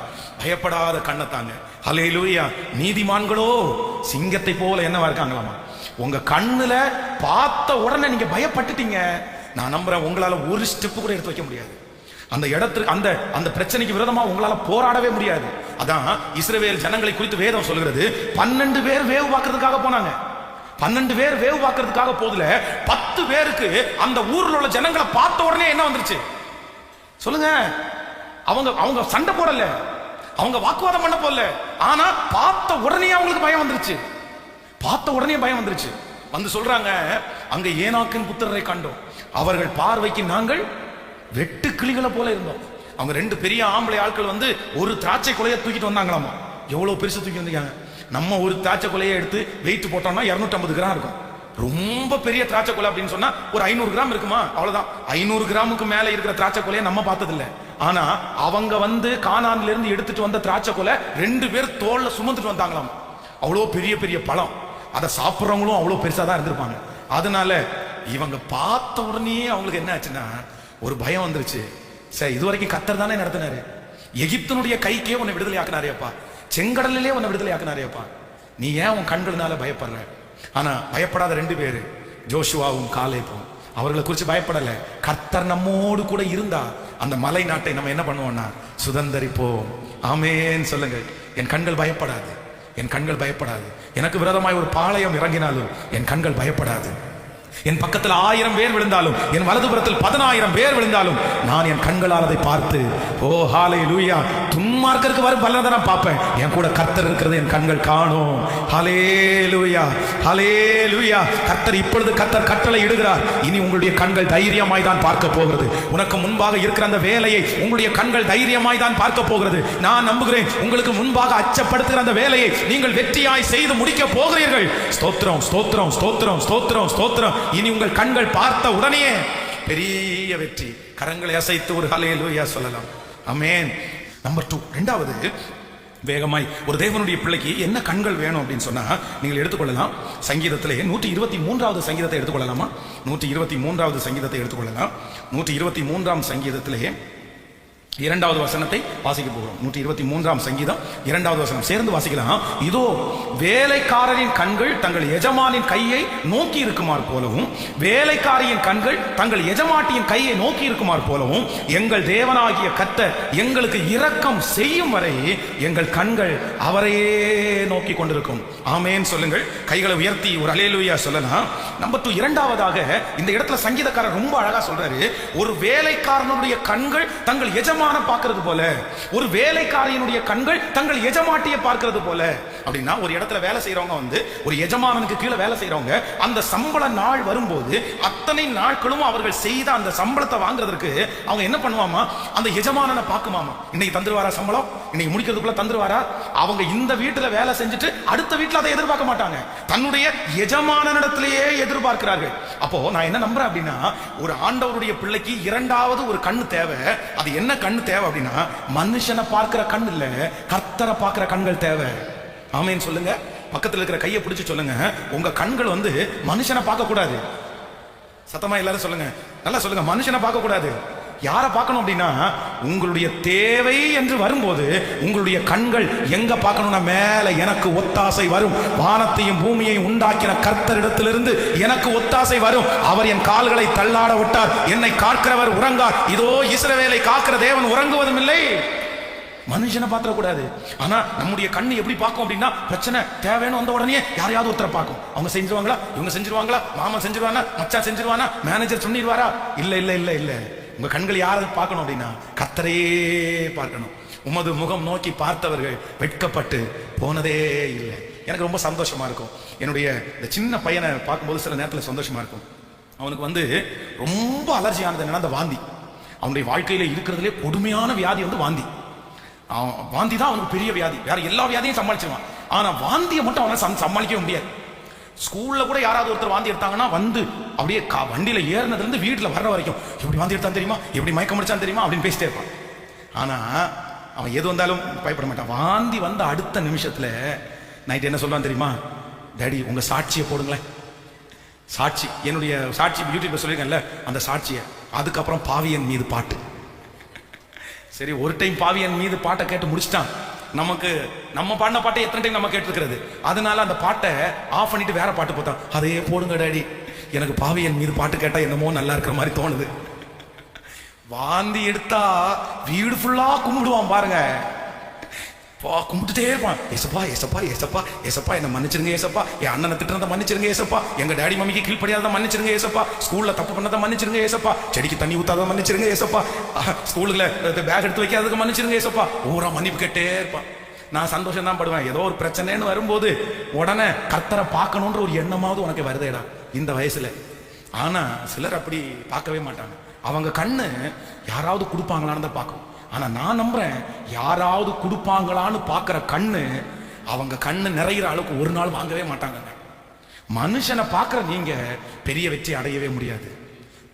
பயப்படாத கண்ணை தாங்க. ஹல்லேலூயா. நீதிமான்களோ சிங்கத்தை போல என்னவா இருக்காங்களாமா. உங்க கண்ணுல பார்த்த உடனே நீங்க பயப்பட்டுட்டீங்க. நான் நம்புறேன் உங்களால ஒரு ஸ்டெப் கூட எடுத்து வைக்க முடியாது. அந்த இடத்துக்கு அந்த பிரச்சனைக்கு விரோதமா உங்களால போராடவே முடியாது. அதான் இஸ்ரவேல் ஜனங்களை குறித்து வேதம் சொல்கிறது, 12 பேர் வேவு பார்க்கறதுக்காக போனாங்க. 12 பேர் வேவு பார்க்கறதுக்காக போதுல 10 பேருக்கு அந்த ஊர்ல உள்ள ஜனங்களை பார்த்த உடனே என்ன வந்துருச்சு சொல்லுங்க. அவங்க சண்டை போடல, அவங்க வாக்குவாதம் பண்ண போல, ஆனா பார்த்த உடனே அவங்களுக்கு பயம் வந்துருச்சு. வந்து சொல்றாங்க, அங்க ஏனாக்கின் புத்திரரை கண்டோம், அவர்கள் பார்வைக்கு நாங்கள் வெட்டு கிளிகளை போல இருந்தோம். அவங்க 2 பெரிய ஆம்பளை ஆட்கள் வந்து ஒரு திராட்சை கொலையை தூக்கிட்டு வந்தாங்களாமா. எவ்வளவு பெருசு தூக்கி வந்திருக்காங்க. நம்ம ஒரு திராட்சை கொலையை எடுத்து வெயிட் போட்டோம்னா 250 கிராம் இருக்கும். ரொம்ப பெரிய திராட்சை கொலை அப்படின்னு சொன்னா ஒரு 500 கிராம் இருக்குமா, அவ்வளவுதான். 500 கிராமுக்கு மேல இருக்கிற திராட்சை கொலையை நம்ம பார்த்ததில்லை. ஆனா அவங்க வந்து கானான்ல இருந்து எடுத்துட்டு வந்த திராட்சை கொலை 2 பேர் தோல்ல சுமந்துட்டு வந்தாங்களாம். அவ்வளோ பெரிய பெரிய பழம். அதை சாப்பிட்றவங்களும் அவ்வளோ பெருசா தான் இருந்திருப்பாங்க. அதனால இவங்க பார்த்த உடனே அவங்களுக்கு என்ன ஆச்சுன்னா ஒரு பயம் வந்துருச்சு. சரி, இதுவரைக்கும் கர்த்தர் தானே நடத்தினாரு, எகிப்தினுடைய கைக்கே உன்னை விடுதலை ஆக்கினாரேப்பா, செங்கடலிலே உன்னை விடுதலை ஆக்கினாரேப்பா, நீ ஏன் உன் கண்களினால பயப்படுற? ஆனா பயப்படாத 2 பேரு, ஜோஷுவாவும் காலேபும், அவர்களை குறித்து பயப்படல. கர்த்தர் நம்மோடு கூட இருந்தா அந்த மலை நாட்டை நம்ம என்ன பண்ணுவோம்னா சுதந்தரிப்போம். ஆமென் சொல்லுங்க. என் கண்கள் பயப்படாது, என் கண்கள் பயப்படாது. எனக்கு விரோதமாய் ஒரு பாளையம் இறங்கினாலும் என் கண்கள் பயப்படாது. என் பக்கத்தில் 1000 பேர் விழுந்தாலும், என் வலதுபுறத்தில் 10000 பேர் விழுந்தாலும் நான் என் கண்களால் அதை பார்த்து, ஓ ஹalleluya, துன்மார்க்கன் துன்மார்க்கருக்கு வரும் பலனை நான் பார்ப்பேன். என் கூட கர்த்தர் இருக்கிறது என் கண்கள் காணும். ஹல்லேலூயா, ஹல்லேலூயா. கர்த்தர் இப்பொழுது கர்த்தர் கட்டளை இடுகிறார். இனி உங்களுடைய கண்கள் தைரியமாய் தான் பார்க்க போகிறது. உனக்கு முன்பாக இருக்கிற அந்த வேலையை உங்களுடைய கண்கள் தைரியமாய் தான் பார்க்க போகிறது. நான் நம்புகிறேன், உங்களுக்கு முன்பாக அச்சப்படுத்துகிற அந்த வேலையை நீங்கள் வெற்றியாய் செய்து முடிக்க போகிறீர்கள். ஸ்தோத்திரம், ஸ்தோத்திரம், ஸ்தோத்திரம், ஸ்தோத்திரம், ஸ்தோத்திரம். இனி உங்கள் கண்கள் பார்த்த உடனே பெரிய வெற்றி. கரங்களை அசைத்து ஒரு ஹல்லேலூயா சொல்லலாம். ஆமென். நம்பர் 2, இரண்டாவது, வேகமாய் ஒரு தேவனுடைய பிள்ளைக்கு என்ன கண்கள் வேணும் அப்படின்னு சொன்னா நீங்கள் எடுத்துக்கொள்ளலாம். சங்கீதத்திலே 123வது சங்கீதத்தை எடுத்துக்கொள்ளலாமா? 123வது சங்கீதத்தை எடுத்துக்கொள்ளலாம். 123ஆம் சங்கீதத்திலே 2வது வசனத்தை வாசிக்க போகிறோம். 123ஆம் சங்கீதம் 2வது வசனம் சேர்ந்து வாசிக்கலாம். இதோ வேலைக்காரரின் கண்கள் தங்கள் எஜமானின் கையை நோக்கி இருக்குமாறு போலவும், வேலைக்காரியின் கண்கள் தங்கள் எஜமாட்டியின் கையை நோக்கி இருக்குமாறு போலவும், எங்கள் தேவனாகிய கர்த்தர் எங்களுக்கு இரக்கம் செய்யும் வரை எங்கள் கண்கள் அவரையே நோக்கி கொண்டிருக்கும். ஆமென் சொல்லுங்கள். கைகளை உயர்த்தி ஒரு அல்லேலூயா சொல்லலாம். நம்பர் 2, இரண்டாவதாக இந்த இடத்துல சங்கீதக்காரர் ரொம்ப அழகா சொல்றாரு. ஒரு வேலைக்காரனுடைய கண்கள் தங்கள் எஜமான பார்க்கிறது போல, ஒரு வேலைக்காரியினுடைய கண்கள் தங்கள் எஜமாட்டியை பார்க்கிறது போல. அப்படின்னா ஒரு இடத்துல வேலை செய்யறவங்க வந்து ஒரு எஜமானனுக்கு கீழே வேலை செய்யறவங்க அந்த சம்பள நாள் வரும்போது அத்தனை நாட்களும் அவர்கள் செய்த அந்த சம்பளத்தை வாங்குறதுக்கு அவங்க என்ன பண்ணுவாமா, அந்த எஜமானனை பார்க்குமாமா. இன்னைக்கு தந்துருவாரா சம்பளம், இன்னைக்கு முடிக்கிறதுக்குள்ள தந்துருவாரா. அவங்க இந்த வீட்டுல வேலை செஞ்சுட்டு அடுத்த வீட்டுல அதை எதிர்பார்க்க மாட்டாங்க, தன்னுடைய எஜமானனிடத்திலேயே எதிர்பார்க்கிறார்கள். அப்போ நான் என்ன நம்புறேன் அப்படின்னா, ஒரு ஆண்டவருடைய பிள்ளைக்கு இரண்டாவது ஒரு கண்ணு தேவை. அது என்ன கண்ணு தேவை அப்படின்னா, மனுஷனை பார்க்கிற கண் இல்ல, கர்த்தரை பார்க்கிற கண்கள் தேவை. ஆமென் சொல்லுங்க. பக்கத்தில் இருக்கிற கையை பிடிச்சு சொல்லுங்க, உங்க கண்கள் வந்து மனுஷனை பார்க்க கூடாது. சத்தமா எல்லாரும் சொல்லுங்க, நல்லா சொல்லுங்க. மனுஷனை பார்க்க கூடாது. யாரை பார்க்கணும் அப்படின்னா, உங்களுடைய தேவை என்று வரும்போது உங்களுடைய கண்கள் எங்க பார்க்கணும்னா, மேல எனக்கு ஒத்தாசை வரும். வானத்தையும் பூமியையும் உண்டாக்கின கர்த்தரிடத்திலிருந்து எனக்கு ஒத்தாசை வரும். அவர் என் கால்களை தள்ளாட விட்டார், என்னை காக்கிறவர் உறங்கார். இதோ இஸ்ரவேலை காக்கிற தேவன் உறங்குவதும் இல்லை. மனுஷனை பார்த்துடக்கூடாது. ஆனா நம்முடைய கண்ணு எப்படி பார்க்கும் அப்படின்னா, பிரச்சனை தேவைன்னு வந்த உடனே யாரையாவது ஒருத்தரை பார்க்கும். அவங்க செஞ்சிருவாங்களா, இவங்க செஞ்சிருவாங்களா, மாமா செஞ்சிருவானா, மச்சான் செஞ்சிருவானா, மேனேஜர் சொல்லிடுவாரா. இல்ல இல்ல இல்ல இல்ல. உங்க கண்கள் யாரை பார்க்கணும் அப்படின்னா, கர்த்தரையே பார்க்கணும். உமது முகம் நோக்கி பார்த்தவர்கள் வெட்கப்பட்டு போனதே இல்லை. எனக்கு ரொம்ப சந்தோஷமா இருக்கும். என்னுடைய இந்த சின்ன பையனை பார்க்கும்போது சில நேரத்தில் சந்தோஷமா இருக்கும். அவனுக்கு வந்து ரொம்ப அலர்ஜியானது என்னன்னா, அந்த வாந்தி. அவனுடைய வாழ்க்கையில இருக்கிறதுலே கொடுமையான வியாதி வந்து வாந்தி. வாந்தி தான் அவனுக்கு பெரிய வியாதி. வேற எல்லா வியாதியும் சமாளிச்சிருவான், ஆனா வாந்தியை மட்டும் அவனை சமாளிக்கவே முடியாது. ஸ்கூல்ல கூட யாராவது ஒருத்தர் வாந்தி எடுத்தாங்கன்னா வந்து அப்படியே வண்டியில ஏறினதுல இருந்து வீட்டுல வர்ற வரைக்கும் எப்படி வாந்தி எடுத்தான் தெரியுமா, எப்படி மயக்கம் முடிச்சான் தெரியுமா அப்படின்னு பேசிட்டே இருப்பான். ஆனா அவன் எது வந்தாலும் பயப்பட மாட்டான். வாந்தி வந்த அடுத்த நிமிஷத்துல நைட் என்ன சொல்றான் தெரியுமா, டாடி உங்க சாட்சியை போடுங்களேன். சாட்சி, என்னுடைய சாட்சி யூடியூப்ல சொல்லியிருக்கேன்ல, அந்த சாட்சியை. அதுக்கப்புறம் பாவியன் மீது பாட்டு. சரி, ஒரு டைம் பாவியன் மீது பாட்டை கேட்டு முடிச்சிட்டான். நமக்கு நம்ம பாடின பாட்டை எத்தனை டைம் நம்ம கேட்டுருக்கிறது. அதனால அந்த பாட்டை ஆஃப் பண்ணிட்டு வேற பாட்டு போட்டான். அதையே போடுங்க டாடி, எனக்கு பாவியன் மீது பாட்டு கேட்டா என்னமோ நல்லா இருக்கிற மாதிரி தோணுது. வாந்தி எடுத்தா வீடு ஃபுல்லா கும்பிடுவான் பாருங்க. கும்பிட்டுட்டே இருப்பான், ஏசப்பா ஏசப்பா ஏசப்பா ஏசப்பா என்ன மன்னிச்சிருங்க ஏசப்பா, என் அண்ணனை திட்டுறதை மன்னிச்சிருங்க ஏசப்பா, எங்க டாடி மம்மிக்கு கீழ்ப்படியாத மன்னிச்சிருங்க ஏசப்பா, ஸ்கூல்ல தப்பு பண்ணதை மன்னிச்சிருங்க ஏசப்பா, செடிக்கு தண்ணி ஊத்தாத மன்னிச்சிருங்க ஏசப்பா, ஸ்கூலுக்குள்ள பேக் எடுத்து வைக்காததுக்கு மன்னிச்சிருங்க ஏசப்பா. ஊரா மன்னிப்பு கேட்டே இருப்பான். நான் சந்தோஷம் தான் படுவேன். ஏதோ ஒரு பிரச்சனைன்னு வரும்போது உடனே கர்த்தரை பார்க்கணுன்ற ஒரு எண்ணமாவது உனக்கு வருதேடா இந்த வயசுல. ஆனா சிலர் அப்படி பார்க்கவே மாட்டாங்க. அவங்க கண்ணு யாராவது கொடுப்பாங்களான்னு தான் பார்க்கும். ஆனா நான் நம்புறேன், யாராவது கொடுப்பாங்களான்னு பார்க்கிற கண்ணு அவங்க கண்ணு நிறையிற அளவுக்கு ஒரு நாள் வாங்கவே மாட்டாங்க. மனுஷனை பார்க்கிற நீங்க பெரிய வெற்றி அடையவே முடியாது.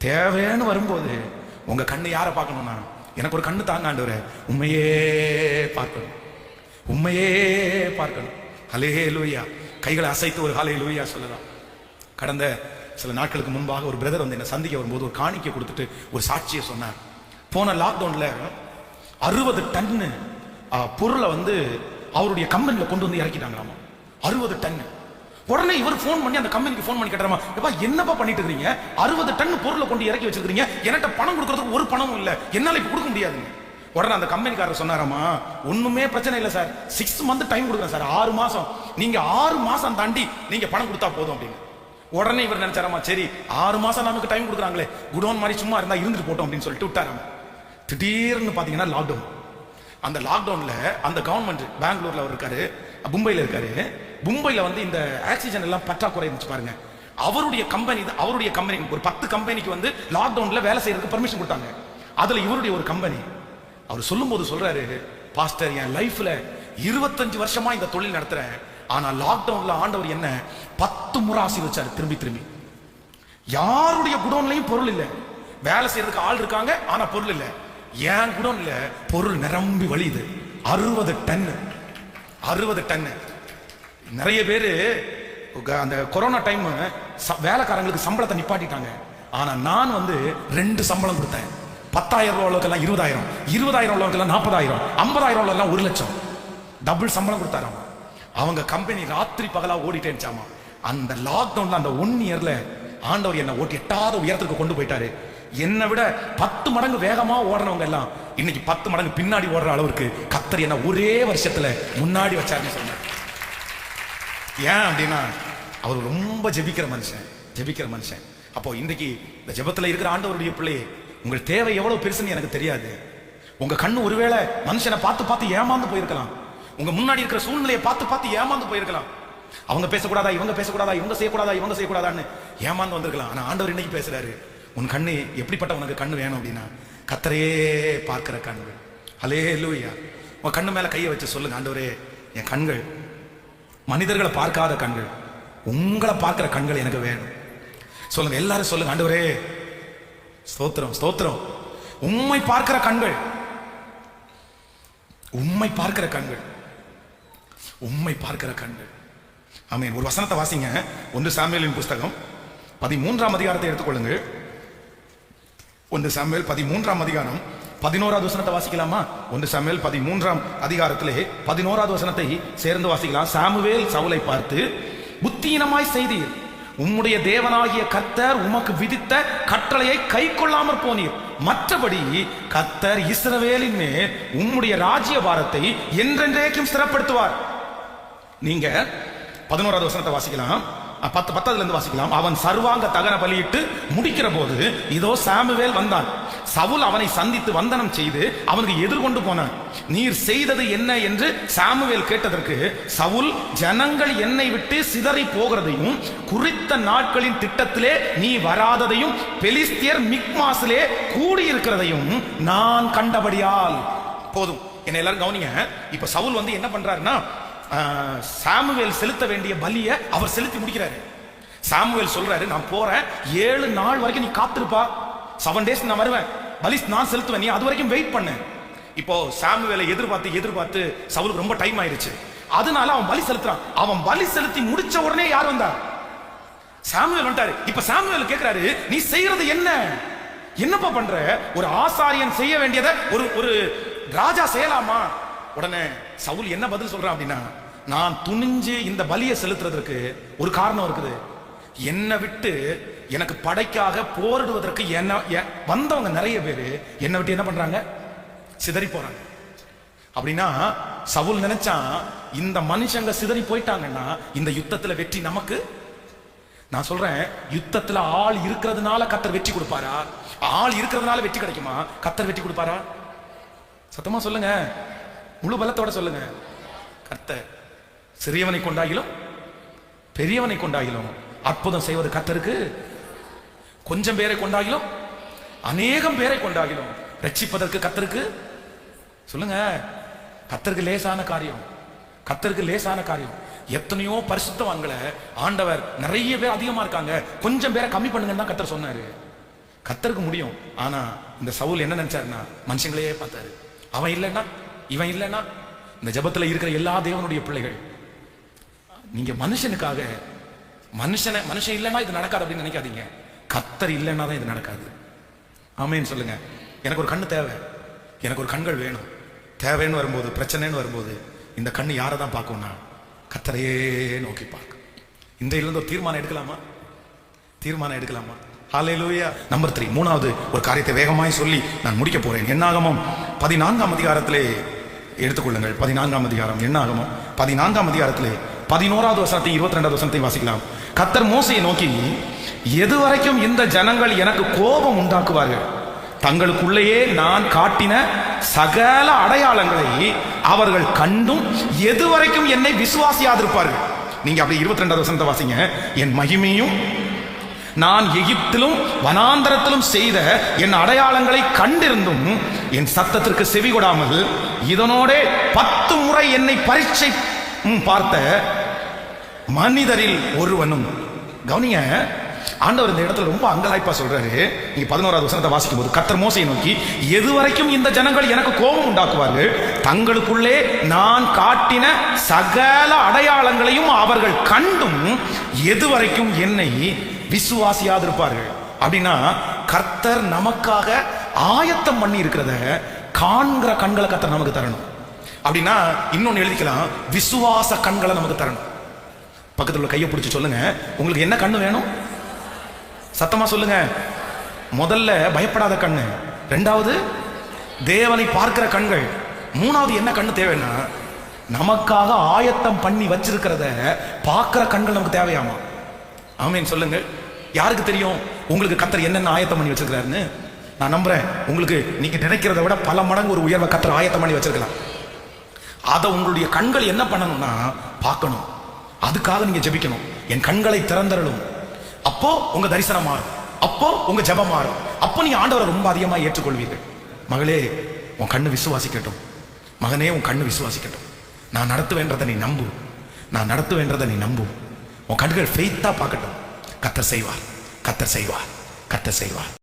தேவைன்னு வரும்போது உங்க கண்ணு யாரை பார்க்கணும்னா, எனக்கு ஒரு கண்ணு தாங்க ஆண்டவரே, உண்மையே பார்க்கணும், உண்மையே பார்க்கணும். ஹல்லேலூயா. கைகளை அசைத்து ஒரு ஹல்லேலூயா சொல்லலாம். கடந்த சில நாட்களுக்கு முன்பாக ஒரு பிரதர் வந்து என்ன சந்திக்க வரும்போது ஒரு காணிக்கை கொடுத்துட்டு ஒரு சாட்சியை சொன்னார். போன லாக்டவுன்ல 60 டன்னு பொருளை வந்து அவருடைய கம்பெனியில் கொண்டு வந்து இறக்கிட்டாங்களாமா. 60 டன்னு. உடனே இவர் ஃபோன் பண்ணி அந்த கம்பெனிக்கு ஃபோன் பண்ணி கேட்டாராமா, எப்பா என்னப்பா பண்ணிட்டு இருக்கீங்க, 60 டன் பொருளை கொண்டு இறக்கி வச்சிருக்கீங்க, என்கிட்ட பணம் கொடுக்கறதுக்கு ஒரு பணமும் இல்லை, என்னால இப்ப கொடுக்க முடியாதுங்க. உடனே அந்த கம்பெனிக்காரர் சொன்னாராமா, ஒண்ணுமே பிரச்சனை இல்லை சார், 6 மந்த் டைம் கொடுக்குறேன் சார், 6 மாசம், நீங்க 6 மாசம் தாண்டி நீங்க பணம் கொடுத்தா போதும் அப்படின்னு. உடனே இவர் நினைச்சாராமா, சரி 6 மாசம் நமக்கு டைம் கொடுக்குறாங்களே, குடோன் மாதிரி சும்மா இருந்தா இருந்துட்டு போட்டோம் அப்படின்னு சொல்லிட்டு விட்டாராமா. திடீர்னு பாத்தீங்கன்னா லாக்டவுன். அந்த லாக்டவுன்ல அந்த கவர்மெண்ட் பெங்களூர்ல அவர் இருக்காரு, மும்பைல இருக்காரு. மும்பைல வந்து இந்த ஆக்சிஜன் எல்லாம் பற்றாக்குறை இருந்துச்சு பாருங்க. அவருடைய கம்பெனி ஒரு 10 கம்பெனிக்கு வந்து லாக்டவுன்ல வேலை செய்யறதுக்கு பர்மிஷன் கொடுத்தாங்க. அதுல இவருடைய ஒரு கம்பெனி. அவர் சொல்லும் போது சொல்றாரு, பாஸ்டர் என் லைஃப்ல 25 வருஷமா இந்த தொழில் நடத்துறேன், ஆனா லாக்டவுன்ல ஆண்டவர் என்ன 10 முறை ஆசீர்வதிச்சாரு திரும்பி திரும்பி. யாருடைய குடோன்லயும் பொருள் இல்ல, வேலை செய்யறதுக்கு ஆள் இருக்காங்க ஆனா பொருள் இல்ல. என் குடோன்ல பொருள் நிரம்பி வழியுது. 60 டன். நிறைய பேரு அந்த கொரோனா டைம் வேலைக்காரங்களுக்கு சம்பளத்தை நிப்பாட்டிட்டாங்க. ஆனா நான் வந்து 2 சம்பளம் கொடுத்தேன். 10,000 ரூபாய் உள்ளவர்கள்லாம் 20,000, 20,000 உள்ளவர்கள்லாம் 40,000, 50,000 உள்ளவர்கள்லாம் 1,00,000 டபுள் சம்பளம் கொடுத்தாராம். அவங்க கம்பெனி ராத்திரி பகலா ஓடிட்டேன்ச்சாமா. அந்த லாக்டவுன்ல அந்த 1 இயர்ல ஆண்டவர் என்ன ஓட்டி 8வது உயரத்துக்கு கொண்டு போயிட்டாரு. என்னை விட 10 மடங்கு வேகமா ஓடுறவங்க எல்லாம் இன்னைக்கு 10 மடங்கு பின்னாடி ஓடுற அளவுக்கு கர்த்தர் என்ன ஒரே வருஷத்துல முன்னாடி வச்சாருன்னு சொன்னார். ஏன் அப்படின்னா அவர் ரொம்ப ஜெபிக்கிற மனுஷன். அப்போ இன்னைக்கு இந்த ஜெபத்துல இருக்கிற ஆண்டவருடைய பிள்ளையே, உங்கள் தேவை எவ்வளவு பெருசுன்னு எனக்கு தெரியாது. உங்க கண்ணு ஒருவேளை மனுஷனை பார்த்து ஏமாந்து போயிருக்கலாம். உங்க முன்னாடி இருக்கிற சூழ்நிலையை பார்த்து ஏமாந்து போயிருக்கலாம். அவங்க பேசக்கூடாதா, இவங்க பேசக்கூடாதா, இவங்க செய்யக்கூடாதான்னு ஏமாந்து வந்திருக்கலாம். ஆனா ஆண்டவர் இன்னைக்கு பேசுறாரு, உன் கண்ணு எப்படிப்பட்ட உனக்கு கண்ணு வேணும் அப்படின்னா கர்த்தரையே பார்க்கிற கண்கள். ஹல்லேலூயா. உன் கண்ணு மேல கையை வச்சு சொல்லுங்க, ஆண்டவரே என் கண்கள் மனிதர்களை பார்க்காத கண்கள், உங்களை பார்க்கிற கண்கள் எனக்கு வேணும். சொல்லுங்க, எல்லாரும் சொல்லுங்க, ஆண்டவரே ஸ்தோத்திரம், உம்மை பார்க்கிற கண்கள், உம்மை பார்க்கிற கண்கள். ஆமென். ஒரு வசனத்தை வாசிங்க. 1 சாமுவேலின் புஸ்தகம் 13ஆம் அதிகாரத்தை எடுத்துக்கொள்ளுங்கள். 1 சாமுவேல் 13ஆம் அதிகாரம் 11வது வசனத்தை வாசிக்கலாமா? 1 சாமுவேல் 13ஆம் அதிகாரத்திலே 11வது வசனத்தை சேர்ந்து வாசிக்கலாம். சாமுவேல் சவுலை பார்த்து, புத்தீனமாய் செய்தீர், உம்முடைய தேவனாகிய கர்த்தர் உமக்கு விதித்த கட்டளையை கை கொள்ளாமற் போனீர். மற்றபடி கர்த்தர் இஸ்ரவேலின் மேல் உம்முடைய ராஜ்ய பாரத்தை என்றென்றைக்கும் ஸ்திரப்படுத்துவார். நீங்க 11வது வசனத்தை வாசிக்கலாம். 10ல இருந்து வாசிக்கலாம். அவன் சர்வாங்க தகன பலியிட்டு முடிக்கிற போது இதோ சாமுவேல் வந்தான். சவுல் அவனை சந்தித்து வந்தனம் செய்து அவனுக்கு எதிர்கொண்டு போனான். நீர் செய்தது என்ன என்று சாமுவேல் கேட்டதற்கு, சவுல் ஜனங்கள் என்னை விட்டு சிதறி போகிறதையும் குறித்த நாட்களின் திட்டத்திலே நீ வராததையும் பெலிஸ்தியர் மிக்மாசிலே கூடியிருக்கிறதையும் நான் கண்டபடியால். போதும், என்ன எல்லாரும் கவனிங்க. இப்ப சவுல் வந்து என்ன பண்றாருன்னா, சாமுவேல் செலுத்த வேண்டிய பலியை அவர் செலுத்தி முடிக்கிறாரு. சாமுவேல் சொல்றாரு, நான் போறேன், 7 நாள் வரைக்கும் நீ காத்திருப்பா, 7 days நான் வருவேன், பலி நான் செலுத்துவேன், நீ அது வரைக்கும் வெயிட் பண்ணு. இப்போ சாமுவேலை எதிர்பார்த்து சவுலுக்கு ரொம்ப டைம் ஆயிருச்சு. அதனால அவன் பலி செலுத்துறான். அவன் பலி செலுத்தி முடிச்ச உடனே யார் வந்தா? சாமுவேல் வந்துட்டாரு. இப்ப சாமுவேல் கேட்கிறாரு, நீ செய்யறது என்னப்பா பண்ற? ஒரு ஆசாரியன் செய்ய வேண்டியதை ஒரு ராஜா செய்யலாமா? உடனே சவுல் என்ன பதில் சொல்றான் அப்படின்னா, நான் துணிஞ்சு இந்த பலியை செலுத்துறதுக்கு ஒரு காரணம் இருக்குது. என்னை விட்டு எனக்கு படைக்காக போரிடுவதற்கு வந்தவங்க நிறைய பேரு என்னை விட்டு என்ன பண்றாங்க? சிதறி போறாங்க. அப்படின்னா சவுல் நினைச்சான், இந்த மனுஷங்க சிதறி போயிட்டாங்கன்னா இந்த யுத்தத்துல வெற்றி நமக்கு. நான் சொல்றேன், யுத்தத்துல ஆள் இருக்கிறதுனால கர்த்தர் வெற்றி கொடுப்பாரா? ஆள் இருக்கிறதுனால வெற்றி கிடைக்குமா? கர்த்தர் வெற்றி கொடுப்பாரா? சத்தமா சொல்லுங்க, முழு பலத்தோட சொல்லுங்க. கர்த்தர் சிறியவனை கொண்டாகிலும் பெரியவனை கொண்டாகிலும் அற்புதம் செய்வது கர்த்தருக்கு. கொஞ்சம் பேரை கொண்டாகிலும் அநேகம் பேரை கொண்டாகிலும் ரட்சிப்பதற்கு கர்த்தருக்கு. சொல்லுங்க, கர்த்தருக்கு லேசான காரியம். எத்தனையோ பரிசுத்தவான்களை ஆண்டவர், நிறைய பேர் அதிகமா இருக்காங்க, கொஞ்சம் பேரை கம்மி பண்ணுங்கன்னு தான் கர்த்தர் சொன்னாரு. கர்த்தருக்கு முடியும். ஆனா இந்த சவுல் என்ன நினைச்சாருன்னா, மனுஷங்களையே பார்த்தாரு. அவன் இல்லைன்னா இவன் இல்லைன்னா. இந்த ஜபத்துல இருக்கிற எல்லா தேவனுடைய பிள்ளைகள், நீங்க மனுஷனுக்காக மனுஷன் இல்லைன்னா இது நடக்காது அப்படின்னு நினைக்காதீங்க. கர்த்தர் இல்லைன்னா தான் இது நடக்காது. ஆமென் சொல்லுங்க. எனக்கு ஒரு கண்ணு தேவை, எனக்கு ஒரு கண்கள் வேணும். தேவைன்னு வரும்போது, பிரச்சனைன்னு வரும்போது இந்த கண்ணு யாரை தான் பார்க்கும்னா கர்த்தரையே நோக்கி பார்க்கும். இன்றையிலிருந்து ஒரு தீர்மானம் எடுக்கலாமா? ஹல்லேலூயா. நம்பர் 3, மூணாவது ஒரு காரியத்தை வேகமாய் சொல்லி நான் முடிக்க போறேன். என்னாகமம் 14ஆம் அதிகாரத்திலே எடுத்துக்கொள்ளுங்கள். 14ஆம் அதிகாரம், என்னாகமம் 14ஆம் அதிகாரத்திலே 11வது வசனத்தை 22வது வசனத்தை வாசிக்கலாம். கர்த்தர் மோசேயை நோக்கி, எதுவரைக்கும் இந்த ஜனங்கள் எனக்கு கோபம் உண்டாக்குவார்கள்? தங்களுக்குள்ளேயே நான் காட்டின சகல அடையாளங்களை அவர்கள் கண்டும் எதுவரைக்கும் என்னை விசுவாசியாதிருப்பார்கள். நீங்க அப்படி 22வது வசனத்தை வாசிங்க. என் மகிமையும் நான் எகிப்திலும் வனாந்தரத்திலும் செய்த என் அடையாளங்களை கண்டிருந்தும் என் சத்தத்திற்கு செவி கொடாமல் இதனோட 10 முறை என்னை பரீட்சை பார்த்த மனிதரில் ஒருவனும். கவனிங்க, ஆண்டவர் இந்த இடத்துல ரொம்ப அங்கலாய்ப்பா சொல்றாரு. நீங்க 11வது வசனத்தை வாசிக்கும் போது கர்த்தர் மோசையை நோக்கி, எதுவரைக்கும் இந்த ஜனங்கள் எனக்கு கோபம் உண்டாக்குவார்கள், தங்களுக்குள்ளே நான் காட்டின சகல அடையாளங்களையும் அவர்கள் கண்டும் எதுவரைக்கும் என்னை விசுவாசியாதிருப்பார்கள். அப்படின்னா கர்த்தர் நமக்காக ஆயத்தம் பண்ணி இருக்கிறத காண்கிற கண்களை கர்த்தர் நமக்கு தரணும். அப்படின்னா இன்னொன்னு எழுதிக்கலாம், விசுவாச கண்களை நமக்கு தரணும். பக்கத்துல உள்ள கையை பிடிச்சு சொல்லுங்க, உங்களுக்கு என்ன கண்ணு வேணும்? சத்தமா சொல்லுங்க. முதல்ல பயப்படாத கண்ணு, 2வது தேவனை பார்க்கிற கண்கள், 3வது என்ன கண்ணு தேவைன்னா நமக்காக ஆயத்தம் பண்ணி வச்சிருக்கிறத பார்க்கிற கண்கள் நமக்கு தேவையாமா. ஆமீன் சொல்லுங்க. யாருக்கு தெரியும் உங்களுக்கு கர்த்தர் என்னென்ன ஆயத்தம் பண்ணி வச்சிருக்கிறாருன்னு? நான் நம்புறேன் உங்களுக்கு நீங்க நினைக்கிறத விட பல மடங்கு ஒரு உயர்வை கர்த்தர் ஆயத்தம் பண்ணி வச்சிருக்கலாம். அதை உங்களுடைய கண்கள் என்ன பண்ணணும்னா பார்க்கணும். அதுக்காக நீங்க ஜெபிக்கணும். என் கண்களை திறந்தரலும், அப்போ உங்க தரிசனம் மாறும், அப்போ உங்க ஜெபம் மாறும், அப்போ நீங்க ஆண்டவரை ரொம்ப அதிகமா ஏற்றுக்கொள்வீர்கள். மகளே, உன் கண்ணு விசுவாசிக்கட்டும். மகனே, உன் கண்ணு விசுவாசிக்கட்டும். நான் நடத்துவேன்றதை நீ நம்பு, நான் நடத்துவேன்றதை நீ நம்பு. உன் கண்கள் ஃபெய்த்தா பார்க்கட்டும். கர்த்தர் செய்வார், கர்த்தர் செய்வார், கர்த்தர் செய்வார்.